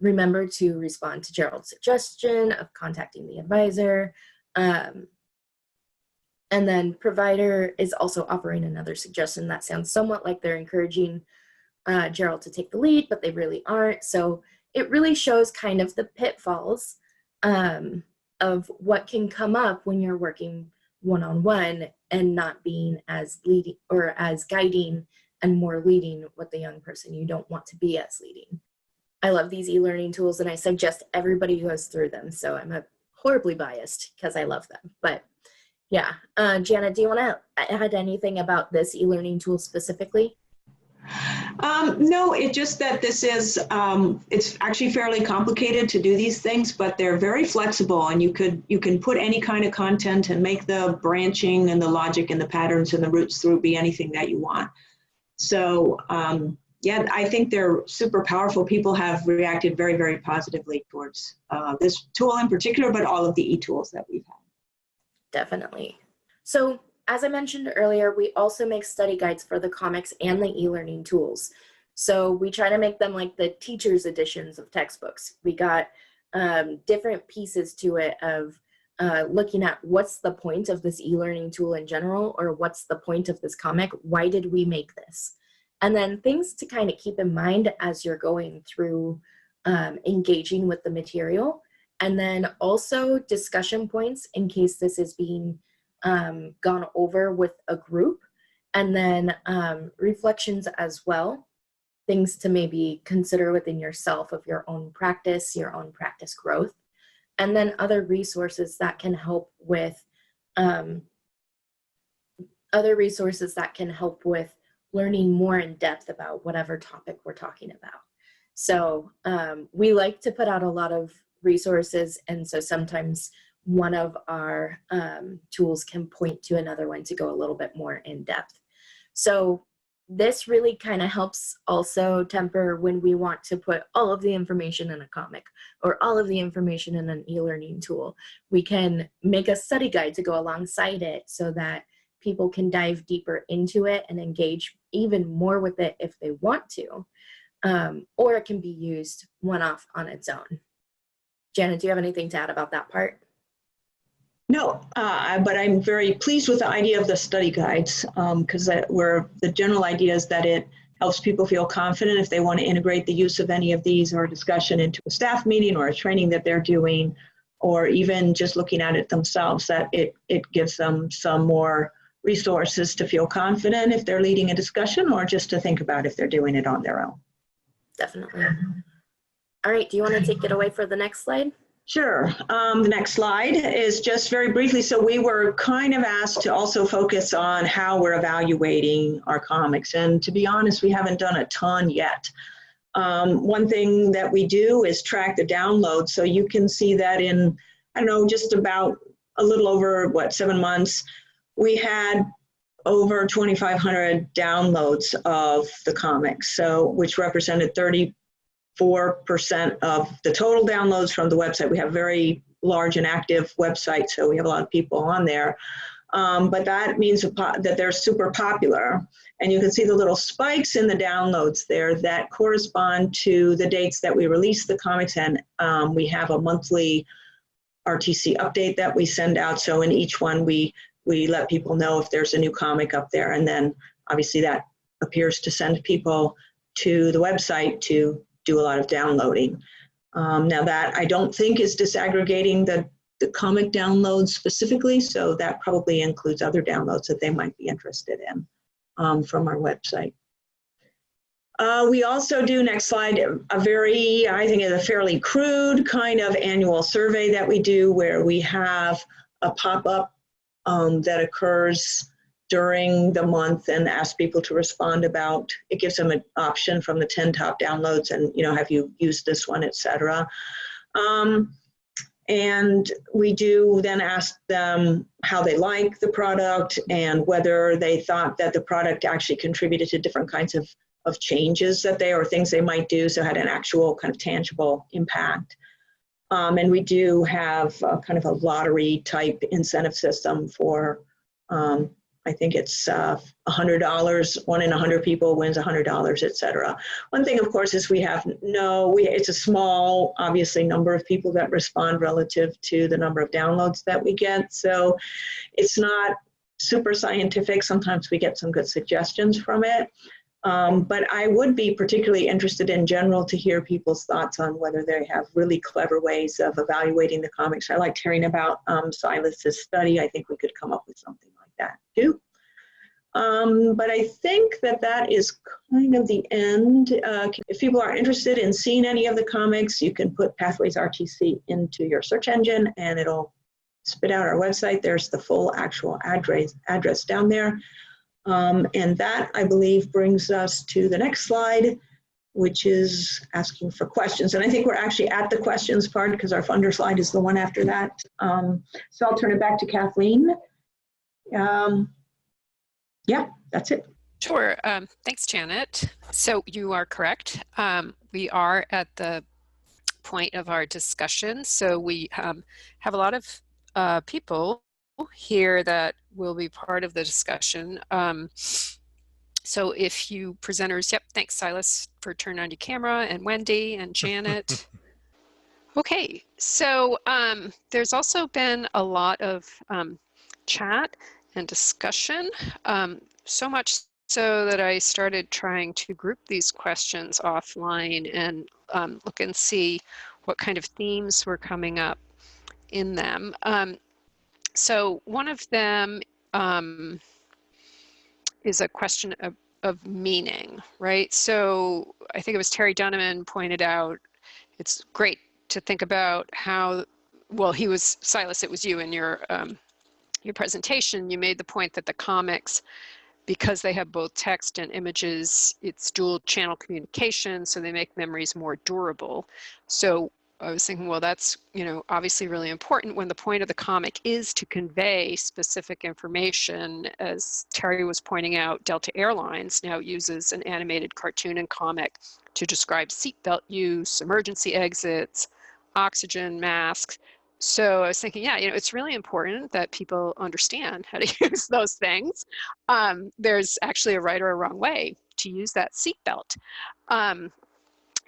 remember to respond to Gerald's suggestion of contacting the advisor. And then provider is also offering another suggestion that sounds somewhat like they're encouraging Gerald to take the lead, but they really aren't. So it really shows kind of the pitfalls of what can come up when you're working one-on-one and not being as leading or as guiding and more leading with the young person you don't want to be as leading. I love these e-learning tools and I suggest everybody goes through them. So I'm horribly biased because I love them. But yeah, Jana, do you want to add anything about this e-learning tool specifically? No, it's just that this is, it's actually fairly complicated to do these things, but they're very flexible and you can put any kind of content and make the branching and the logic and the patterns and the roots through be anything that you want. So yeah, I think they're super powerful. People have reacted very, very positively towards this tool in particular, but all of the e-tools that we've had. Definitely. So as I mentioned earlier, we also make study guides for the comics and the e-learning tools. So we try to make them like the teacher's editions of textbooks. We got different pieces to it of looking at what's the point of this e-learning tool in general, or what's the point of this comic? Why did we make this? And then things to kind of keep in mind as you're going through engaging with the material. And then also discussion points in case this is being gone over with a group, and then reflections as well, things to maybe consider within yourself of your own practice growth, and then other resources that can help with learning more in depth about whatever topic we're talking about. So we like to put out a lot of resources, and so sometimes one of our tools can point to another one to go a little bit more in depth. So this really kind of helps also temper when we want to put all of the information in a comic or all of the information in an e-learning tool. We can make a study guide to go alongside it so that people can dive deeper into it and engage even more with it if they want to, or it can be used one-off on its own. Janet, do you have anything to add about that part? No, but I'm very pleased with the idea of the study guides because the general idea is that it helps people feel confident if they want to integrate the use of any of these or discussion into a staff meeting or a training that they're doing, or even just looking at it themselves, that it gives them some more resources to feel confident if they're leading a discussion, or just to think about if they're doing it on their own. Definitely. All right, do you want to take it away for the next slide? Sure. The next slide is just very briefly. So we were kind of asked to also focus on how we're evaluating our comics. And to be honest, we haven't done a ton yet. One thing that we do is track the downloads. So you can see that in, I don't know, just about a little over, 7 months, we had over 2,500 downloads of the comics, so which represented 34% of the total downloads from the website. We have a very large and active website, so we have a lot of people on there. But that means that they're super popular. And you can see the little spikes in the downloads there that correspond to the dates that we release the comics. And we have a monthly RTC update that we send out. So in each one, we let people know if there's a new comic up there. And then obviously that appears to send people to the website to do a lot of downloading. Now that I don't think is disaggregating the comic downloads specifically, so that probably includes other downloads that they might be interested in from our website. We also do, next slide, I think a fairly crude kind of annual survey that we do, where we have a pop-up that occurs during the month and ask people to respond about. It gives them an option from the 10 top downloads and, have you used this one, etc. And we do then ask them how they like the product and whether they thought that the product actually contributed to different kinds of changes or things they might do, so had an actual kind of tangible impact. And we do have kind of a lottery type incentive system for, I think it's $100, 1 in 100 people wins $100, etc. One thing, of course, is it's a small, obviously, number of people that respond relative to the number of downloads that we get. So it's not super scientific. Sometimes we get some good suggestions from it. But I would be particularly interested in general to hear people's thoughts on whether they have really clever ways of evaluating the comics. I liked hearing about Silas's study. I think we could come up with something like that too. But I think that is kind of the end. If people are interested in seeing any of the comics, you can put Pathways RTC into your search engine and it'll spit out our website. There's the full actual address down there. And that, I believe, brings us to the next slide, which is asking for questions. And I think we're actually at the questions part because our funder slide is the one after that. So I'll turn it back to Kathleen. Yeah, that's it. Sure. Thanks, Janet. So you are correct. We are at the point of our discussion. So we have a lot of people here that will be part of the discussion. So if you presenters, yep, thanks Silas for turning on your camera, and Wendy and Janet. Okay, so there's also been a lot of chat and discussion, so much so that I started trying to group these questions offline and look and see what kind of themes were coming up in them. So one of them is a question of meaning, right? So I think it was Terry Dunneman pointed out, it's great to think about how, well, he was, Silas, it was you in your presentation, you made the point that the comics, because they have both text and images, it's dual channel communication, so they make memories more durable. So I was thinking, well, that's, you know, obviously really important when the point of the comic is to convey specific information. As Terry was pointing out, Delta Airlines now uses an animated cartoon and comic to describe seatbelt use, emergency exits, oxygen masks. So I was thinking, yeah, you know, it's really important that people understand how to use those things. There's actually a right or a wrong way to use that seatbelt.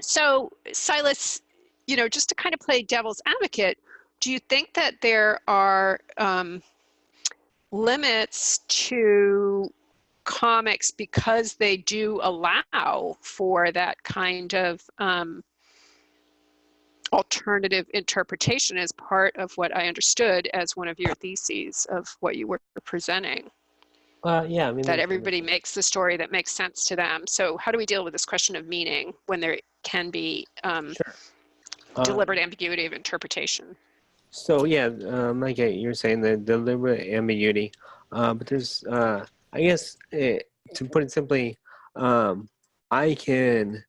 So Silas, you know, just to kind of play devil's advocate, do you think that there are limits to comics because they do allow for that kind of alternative interpretation as part of what I understood as one of your theses of what you were presenting? Yeah, I mean, that everybody makes the story that makes sense to them. So how do we deal with this question of meaning when there can be sure. deliberate ambiguity of interpretation? So yeah, like you're saying, the deliberate ambiguity, but there's, I guess, to put it simply, I can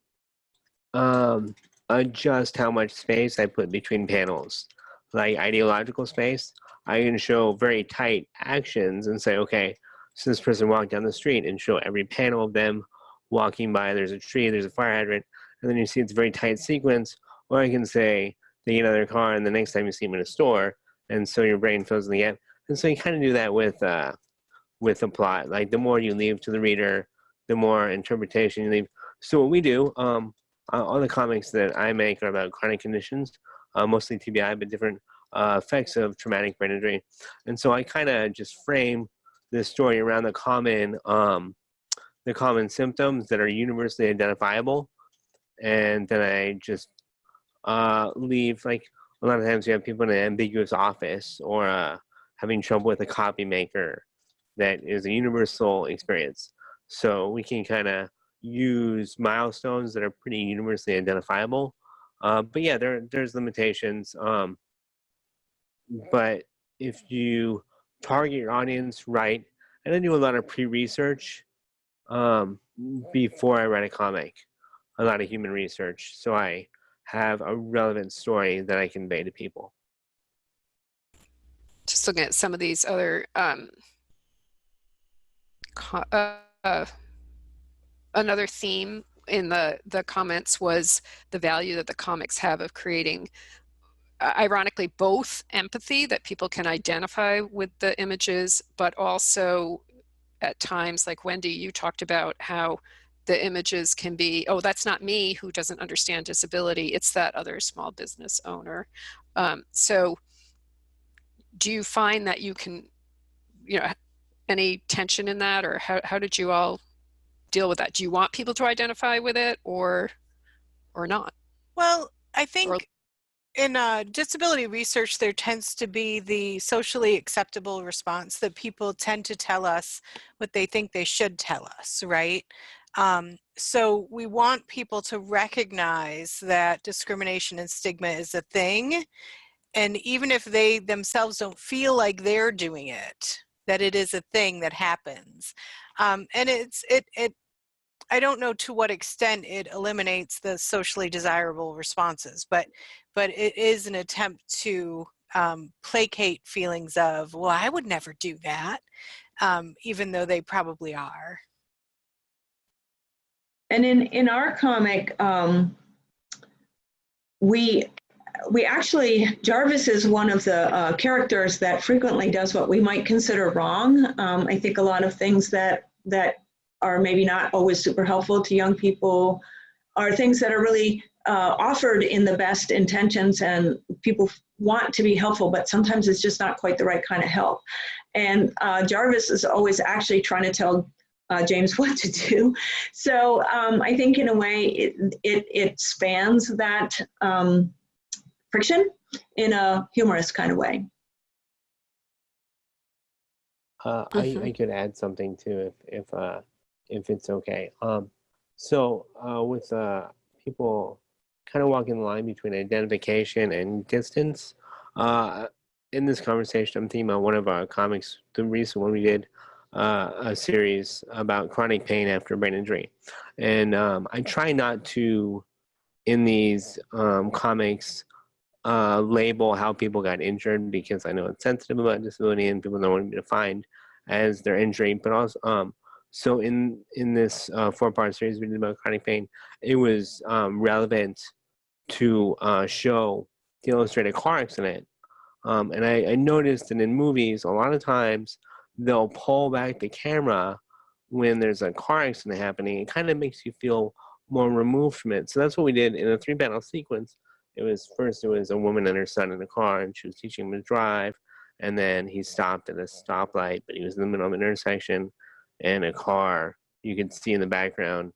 adjust how much space I put between panels. Like ideological space, I can show very tight actions and say, okay, so this person walked down the street, and show every panel of them walking by. There's a tree, there's a fire hydrant, and then you see it's a very tight sequence. Or I can say they get out of their car, and the next time you see them in a store, and so your brain fills in the gap. And so you kind of do that with the plot. Like the more you leave to the reader, the more interpretation you leave. So what we do, all the comics that I make are about chronic conditions, mostly TBI, but different effects of traumatic brain injury. And so I kind of just frame this story around the common symptoms that are universally identifiable, and then I just leave, like, a lot of times you have people in an ambiguous office, or having trouble with a copy maker that is a universal experience. So we can kind of use milestones that are pretty universally identifiable. But yeah, there's limitations. But if you target your audience right, and I do a lot of pre-research before I write a comic, a lot of human research, so I have a relevant story that I convey to people. Just looking at some of these other another theme in the comments was the value that the comics have of creating, ironically, both empathy, that people can identify with the images, but also at times, like Wendy, you talked about how the images can be, oh, that's not me who doesn't understand disability, it's that other small business owner. So do you find that you can, you know, any tension in that, or how did you all deal with that? Do you want people to identify with it or not? Well, I think Or- in disability research, there tends to be the socially acceptable response that people tend to tell us what they think they should tell us, right? So we want people to recognize that discrimination and stigma is a thing, and even if they themselves don't feel like they're doing it, that it is a thing that happens. And I don't know to what extent it eliminates the socially desirable responses, but it is an attempt to placate feelings of, well, I would never do that, even though they probably are. And in our comic, we actually, Jarvis is one of the characters that frequently does what we might consider wrong. I think a lot of things that are maybe not always super helpful to young people are things that are really offered in the best intentions, and people want to be helpful, but sometimes it's just not quite the right kind of help. And Jarvis is always actually trying to tell James what to do. So I think in a way it spans that friction in a humorous kind of way. I could add something too if it's okay. So with people kind of walking the line between identification and distance, in this conversation, I'm thinking about one of our comics, the recent one we did, a series about chronic pain after brain injury. And I try not to, in these comics, label how people got injured, because I know it's sensitive about disability and people don't want to be defined as their injury. But also, so in this 4-part series we did about chronic pain, it was relevant to show the illustrated car accident. And I noticed that in movies, a lot of times they'll pull back the camera when there's a car accident happening. It kind of makes you feel more removed from it. So that's what we did in a 3-panel sequence. It was a woman and her son in a car, and she was teaching him to drive. And then he stopped at a stoplight, but he was in the middle of an intersection, and a car, you could see in the background,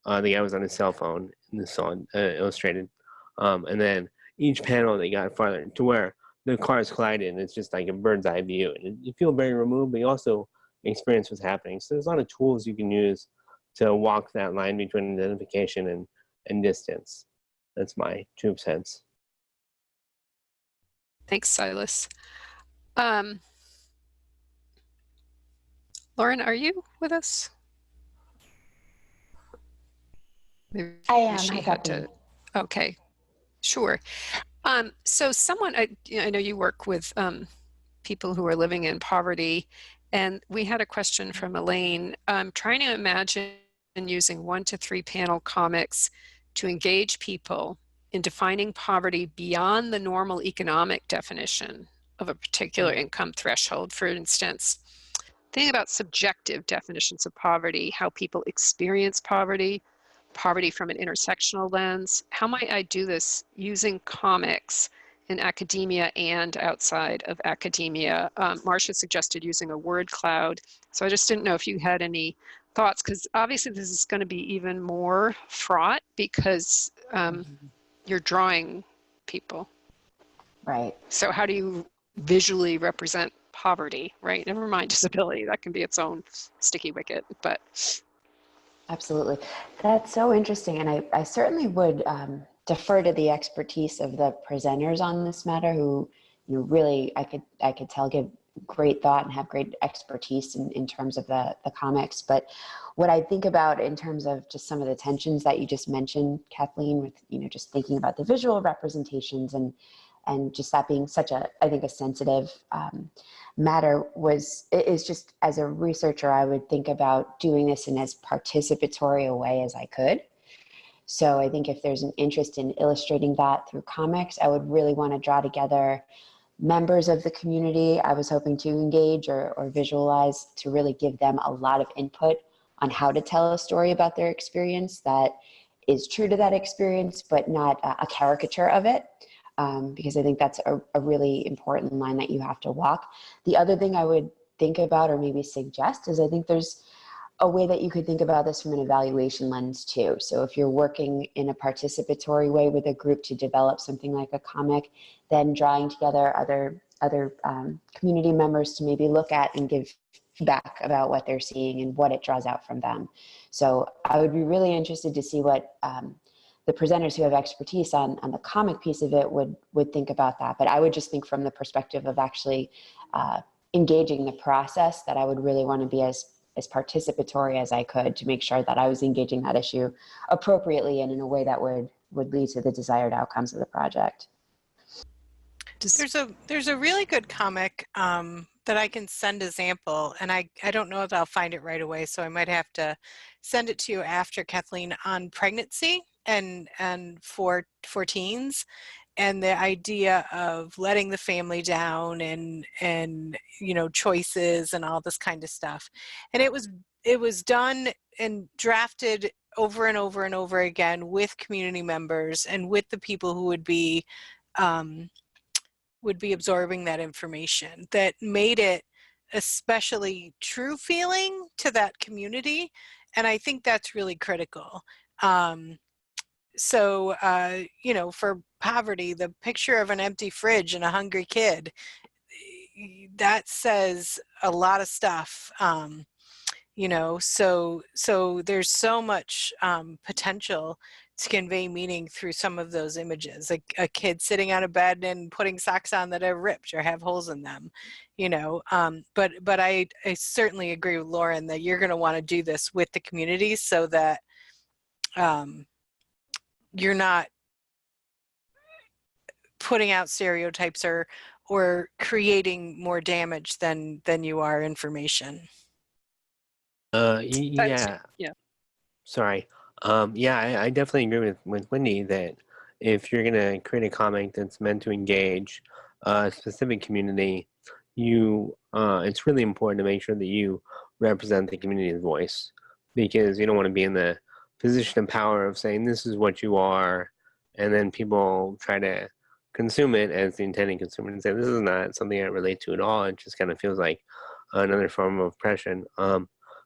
the guy was on his cell phone, and this all illustrated. And then each panel they got farther to where the cars collided, and it's just like a bird's eye view. And you feel very removed, but you also experience what's happening. So there's a lot of tools you can use to walk that line between identification and distance. That's my 2 cents. Thanks, Silas. Lauren, are you with us? Maybe I am. she Hi, had to. Kathleen. Okay, sure. So someone, I know you work with people who are living in poverty, and we had a question from Elaine. Trying to imagine using 1 to 3 panel comics to engage people in defining poverty beyond the normal economic definition of a particular income threshold. For instance, thinking about subjective definitions of poverty, how people experience poverty, poverty from an intersectional lens. How might I do this using comics in academia and outside of academia? Marcia suggested using a word cloud. So I just didn't know if you had any thoughts, because obviously this is going to be even more fraught because you're drawing people. Right. So how do you visually represent poverty, right? Never mind disability, that can be its own sticky wicket, but. Absolutely. That's so interesting. And I certainly would defer to the expertise of the presenters on this matter, who really, I could tell, give great thought and have great expertise in terms of the comics. But what I think about in terms of just some of the tensions that you just mentioned, Kathleen, with, just thinking about the visual representations and just that being such a, I think, a sensitive matter is just, as a researcher, I would think about doing this in as participatory a way as I could. So I think if there's an interest in illustrating that through comics, I would really want to draw together members of the community I was hoping to engage or visualize, to really give them a lot of input on how to tell a story about their experience that is true to that experience, but not a caricature of it. Because I think that's a really important line that you have to walk. The other thing I would think about, or maybe suggest, is I think there's a way that you could think about this from an evaluation lens too. So if you're working in a participatory way with a group to develop something like a comic, then drawing together other community members to maybe look at and give feedback about what they're seeing and what it draws out from them. So I would be really interested to see what the presenters who have expertise on the comic piece of it would think about that. But I would just think from the perspective of actually engaging the process, that I would really want to be as participatory as I could to make sure that I was engaging that issue appropriately and in a way that would lead to the desired outcomes of the project. There's a really good comic that I can send a sample, and I don't know if I'll find it right away, so I might have to send it to you after, Kathleen, on pregnancy and for teens, and the idea of letting the family down and you know, choices and all this kind of stuff. And it was done and drafted over and over and over again with community members and with the people who would be absorbing that information, that made it especially true feeling to that community. And I think that's really critical. So, you know, for poverty, the picture of an empty fridge and a hungry kid, that says a lot of stuff. You know, so there's so much potential to convey meaning through some of those images, like a kid sitting on a bed and putting socks on that are ripped or have holes in them, you know. But I certainly agree with Lauren that you're going to want to do this with the community so that you're not putting out stereotypes or creating more damage than you are information. Yeah. Sorry. Yeah, I definitely agree with Wendy that if you're gonna create a comic that's meant to engage a specific community, it's really important to make sure that you represent the community's voice, because you don't want to be in the position of power of saying this is what you are, and then people try to consume it as the intended consumer and say this is not something I relate to at all. It just kind of feels like another form of oppression.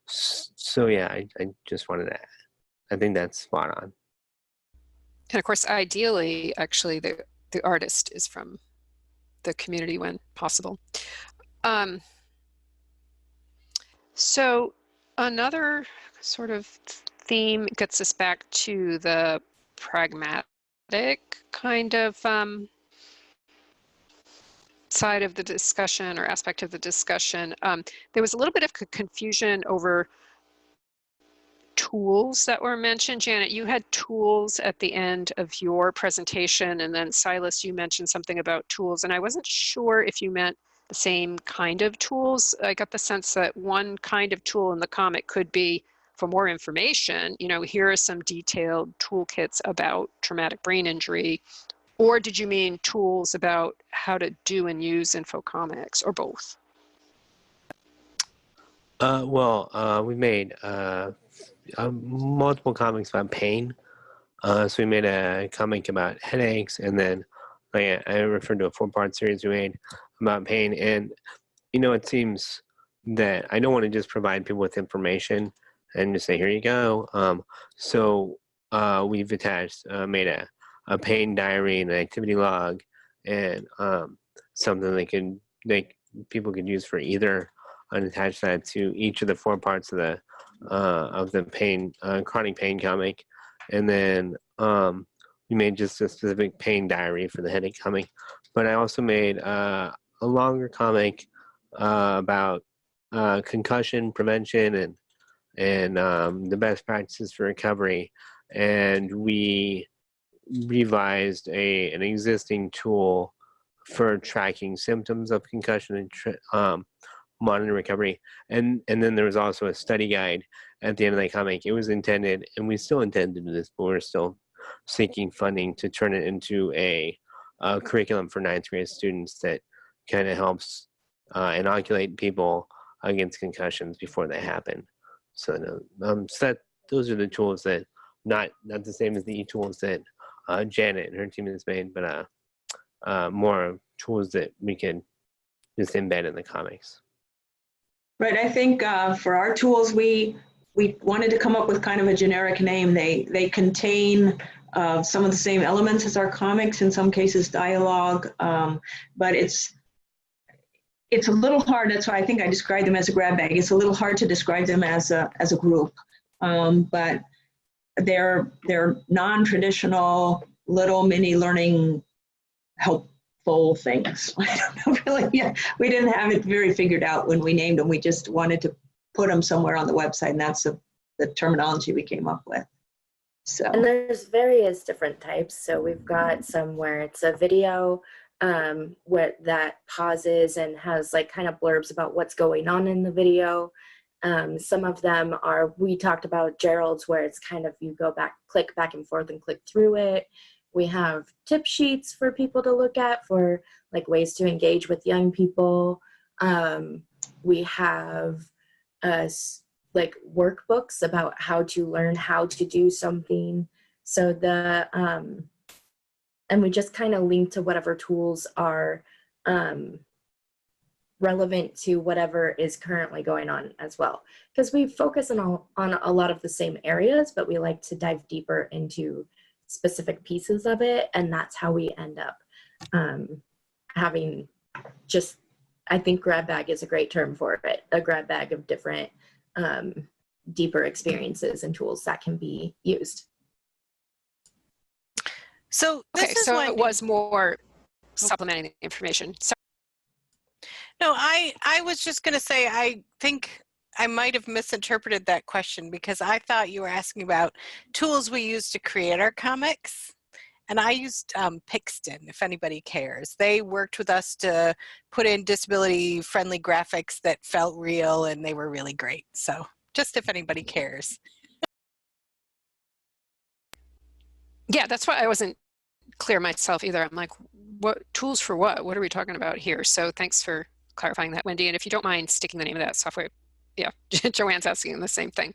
So yeah, I just wanted to add. I think that's spot on. And of course, ideally, actually, the artist is from the community when possible. So another sort of theme gets us back to the pragmatic kind of side of the discussion or aspect of the discussion. There was a little bit of confusion over tools that were mentioned. Janet, you had tools at the end of your presentation, and then Silas, you mentioned something about tools, and I wasn't sure if you meant the same kind of tools. I got the sense that one kind of tool in the comic could be for more information, you know, here are some detailed toolkits about traumatic brain injury, or did you mean tools about how to do and use Infocomics, or both? We made multiple comics about pain. So we made a comic about headaches, and then I referred to a 4-part series we made about pain. And, you know, it seems that I don't want to just provide people with information and just say, here you go. So we've attached, made a pain diary and an activity log, and something people could use for either, and attach that to each of the 4 parts of the pain, chronic pain comic. And then we made just a specific pain diary for the headache comic. But I also made a longer comic about concussion prevention and the best practices for recovery. And we revised an existing tool for tracking symptoms of concussion and monitor recovery. And then there was also a study guide at the end of that comic. It was intended, and we still intend to do this, but we're still seeking funding to turn it into a curriculum for 9th grade students that kind of helps inoculate people against concussions before they happen. So, those are the tools that, not the same as the e-tools that Janet and her team has made, but more tools that we can just embed in the comics. Right, I think for our tools, we we wanted to come up with kind of a generic name. They contain some of the same elements as our comics, in some cases dialogue, but it's a little hard. That's why I think I described them as a grab bag. It's a little hard to describe them as a group, but they're non-traditional little mini learning helpful things. I don't know, really. Yeah, we didn't have it very figured out when we named them. We just wanted to put them somewhere on the website, and that's the terminology we came up with. So. And there's various different types. So we've got some where it's a video that pauses and has like kind of blurbs about what's going on in the video. Some of them are, we talked about Gerald's, where it's kind of, you go back, click back and forth and click through it. We have tip sheets for people to look at for like ways to engage with young people. We have like workbooks about how to learn how to do something. So and we just kind of link to whatever tools are relevant to whatever is currently going on as well. Because we focus on a lot of the same areas, but we like to dive deeper into specific pieces of it. And that's how we end up having just, I think grab bag is a great term for it, a grab bag of different deeper experiences and tools that can be used. So this Okay, is so Wendy. it was more supplementing information. So No, I was just going to say, I think I might have misinterpreted that question, because I thought you were asking about tools we use to create our comics. And I used Pixton, if anybody cares. They worked with us to put in disability-friendly graphics that felt real, and they were really great. So just if anybody cares. yeah, that's why I wasn't clear myself either. I'm like, what tools for what? What are we talking about here? So thanks for clarifying that, Wendy. And if you don't mind sticking the name of that software, yeah, Joanne's asking the same thing,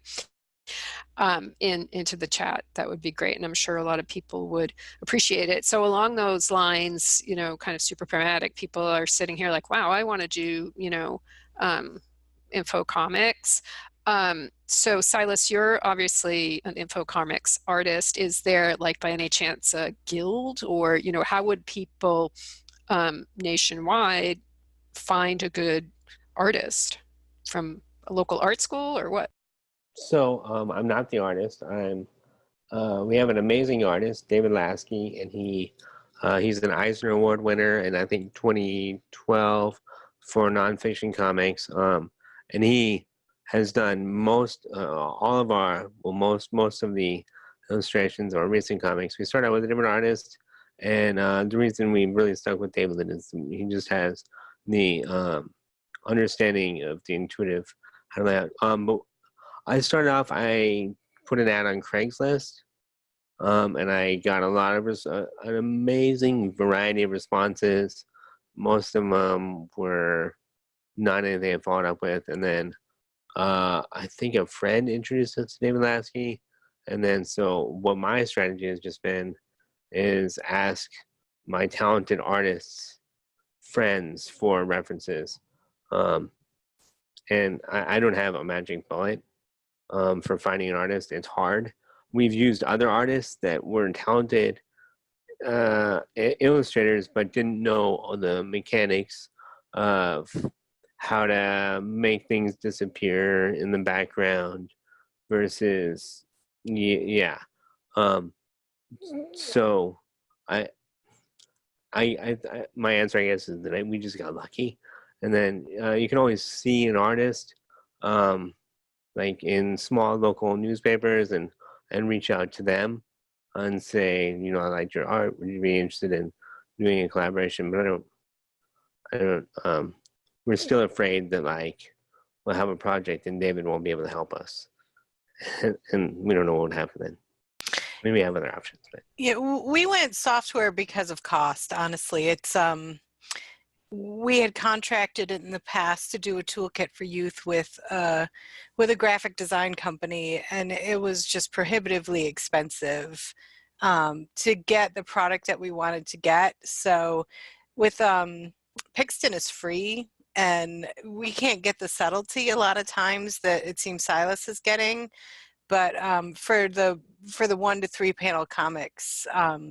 into the chat, that would be great. And I'm sure a lot of people would appreciate it. So along those lines, you know, kind of super pragmatic, people are sitting here like, wow, I want to do, you know, Infocomics. So Silas, you're obviously an Infocomics artist. Is there, like, by any chance a guild, or, you know, how would people nationwide find a good artist? From a local art school or what? So I'm not the artist. We have an amazing artist, David Lasky, and he's an Eisner Award winner, and I think 2012 for nonfiction comics. And he has done most of the illustrations or recent comics. We started out with a different artist, and the reason we really stuck with David is he just has the understanding of the intuitive how to lay out. But I started off, I put an ad on Craigslist, and I got a lot of an amazing variety of responses. Most of them were not anything I followed up with. And then I think a friend introduced us to David Lasky. And then so what my strategy has just been is ask my talented artists, friends for references. And I don't have a magic bullet for finding an artist. It's hard. We've used other artists that were talented illustrators but didn't know all the mechanics of how to make things disappear in the background versus so I my answer, I guess, is that we just got lucky. And then you can always see an artist like in small local newspapers and reach out to them and say, you know, I like your art, would you be interested in doing a collaboration? But I don't we're still afraid that, like, we'll have a project and David won't be able to help us. And we don't know what would happen then. Maybe we have other options. But Yeah, we went software because of cost, honestly. It's we had contracted in the past to do a toolkit for youth with a graphic design company, and it was just prohibitively expensive to get the product that we wanted to get. So with Pixton is free, and we can't get the subtlety a lot of times that it seems Silas is getting. But for the 1 to 3 panel comics,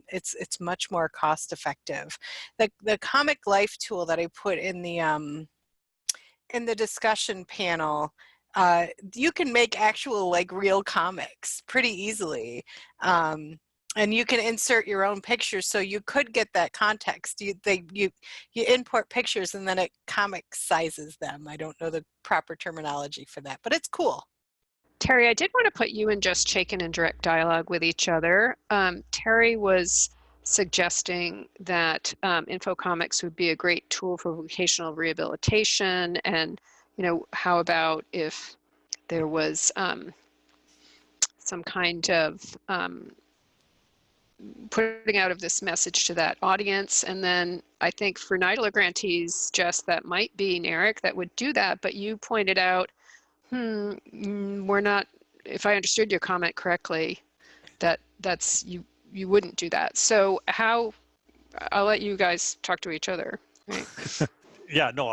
it's much more cost effective. The comic life tool that I put in the discussion panel, you can make actual like real comics pretty easily. And you can insert your own pictures, so you could get that context. You import pictures and then it comic sizes them. I don't know the proper terminology for that, but it's cool. Terry, I did want to put you and Just Chaikin in direct dialogue with each other. Terry was suggesting that Infocomics would be a great tool for vocational rehabilitation, and how about if there was some kind of putting out of this message to that audience. And then I think for NIDILRR grantees, Jess, that might be NARIC that would do that, but you pointed out, we're not, if I understood your comment correctly, that's you wouldn't do that. So how, I'll let you guys talk to each other. Right? Yeah, no,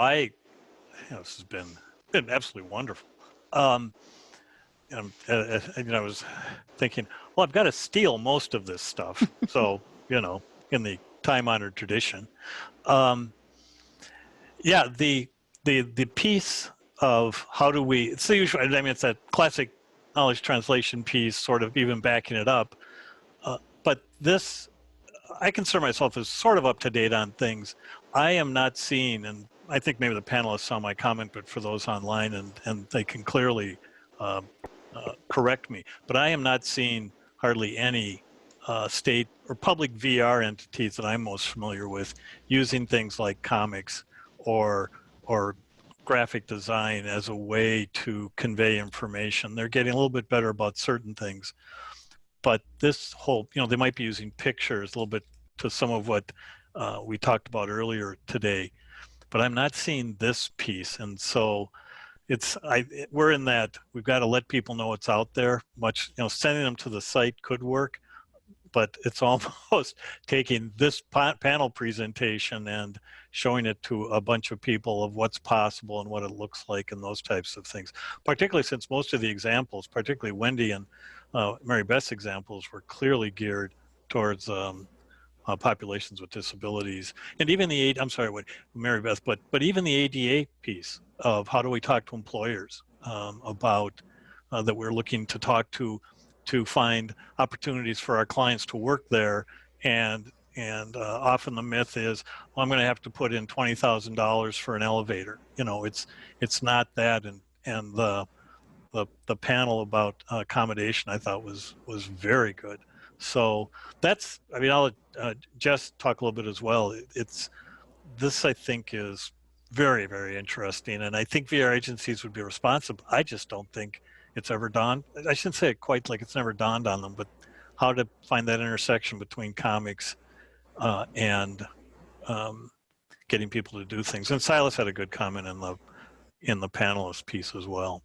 this has been absolutely wonderful. And I was thinking, well, I've got to steal most of this stuff. So, in the time-honored tradition. Yeah, the piece of how do we, it's the usual, it's that classic knowledge translation piece, sort of even backing it up. But this, I consider myself as sort of up to date on things. I am not seeing, and I think maybe the panelists saw my comment, but for those online, and they can clearly correct me, but I am not seeing hardly any state or public VR entities that I'm most familiar with using things like comics or graphic design as a way to convey information. They're getting a little bit better about certain things, but this whole, they might be using pictures a little bit to some of what we talked about earlier today, but I'm not seeing this piece. And so we're in that, we've got to let people know it's out there. Sending them to the site could work, but it's almost taking this panel presentation and showing it to a bunch of people of what's possible and what it looks like and those types of things. Particularly since most of the examples, particularly Wendy and Mary Beth's examples, were clearly geared towards populations with disabilities. And even Mary Beth, but even the ADA piece of how do we talk to employers about that we're looking to talk to find opportunities for our clients to work there, and often the myth is, well, I'm going to have to put in $20,000 for an elevator. It's not that, and the panel about accommodation I thought was very good. So that's, I'll let Jess talk a little bit as well. This I think is very, very interesting, and I think VR agencies would be responsible. I just don't think it's ever dawned, I shouldn't say it quite like it's never dawned on them, but how to find that intersection between comics and getting people to do things. And Silas had a good comment in the panelist piece as well.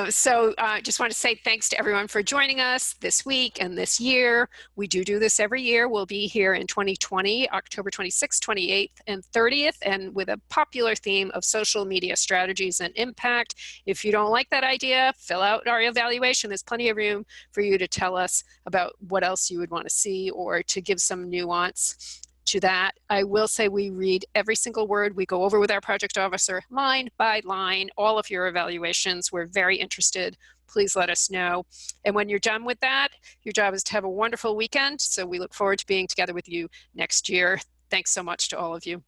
So just want to say thanks to everyone for joining us this week and this year. We do this every year. We'll be here in 2020, October 26th, 28th, and 30th, and with a popular theme of social media strategies and impact. If you don't like that idea, fill out our evaluation. There's plenty of room for you to tell us about what else you would want to see or to give some nuance to that. I will say we read every single word. We go over with our project officer line by line, all of your evaluations. We're very interested. Please let us know. And when you're done with that, your job is to have a wonderful weekend. So we look forward to being together with you next year. Thanks so much to all of you.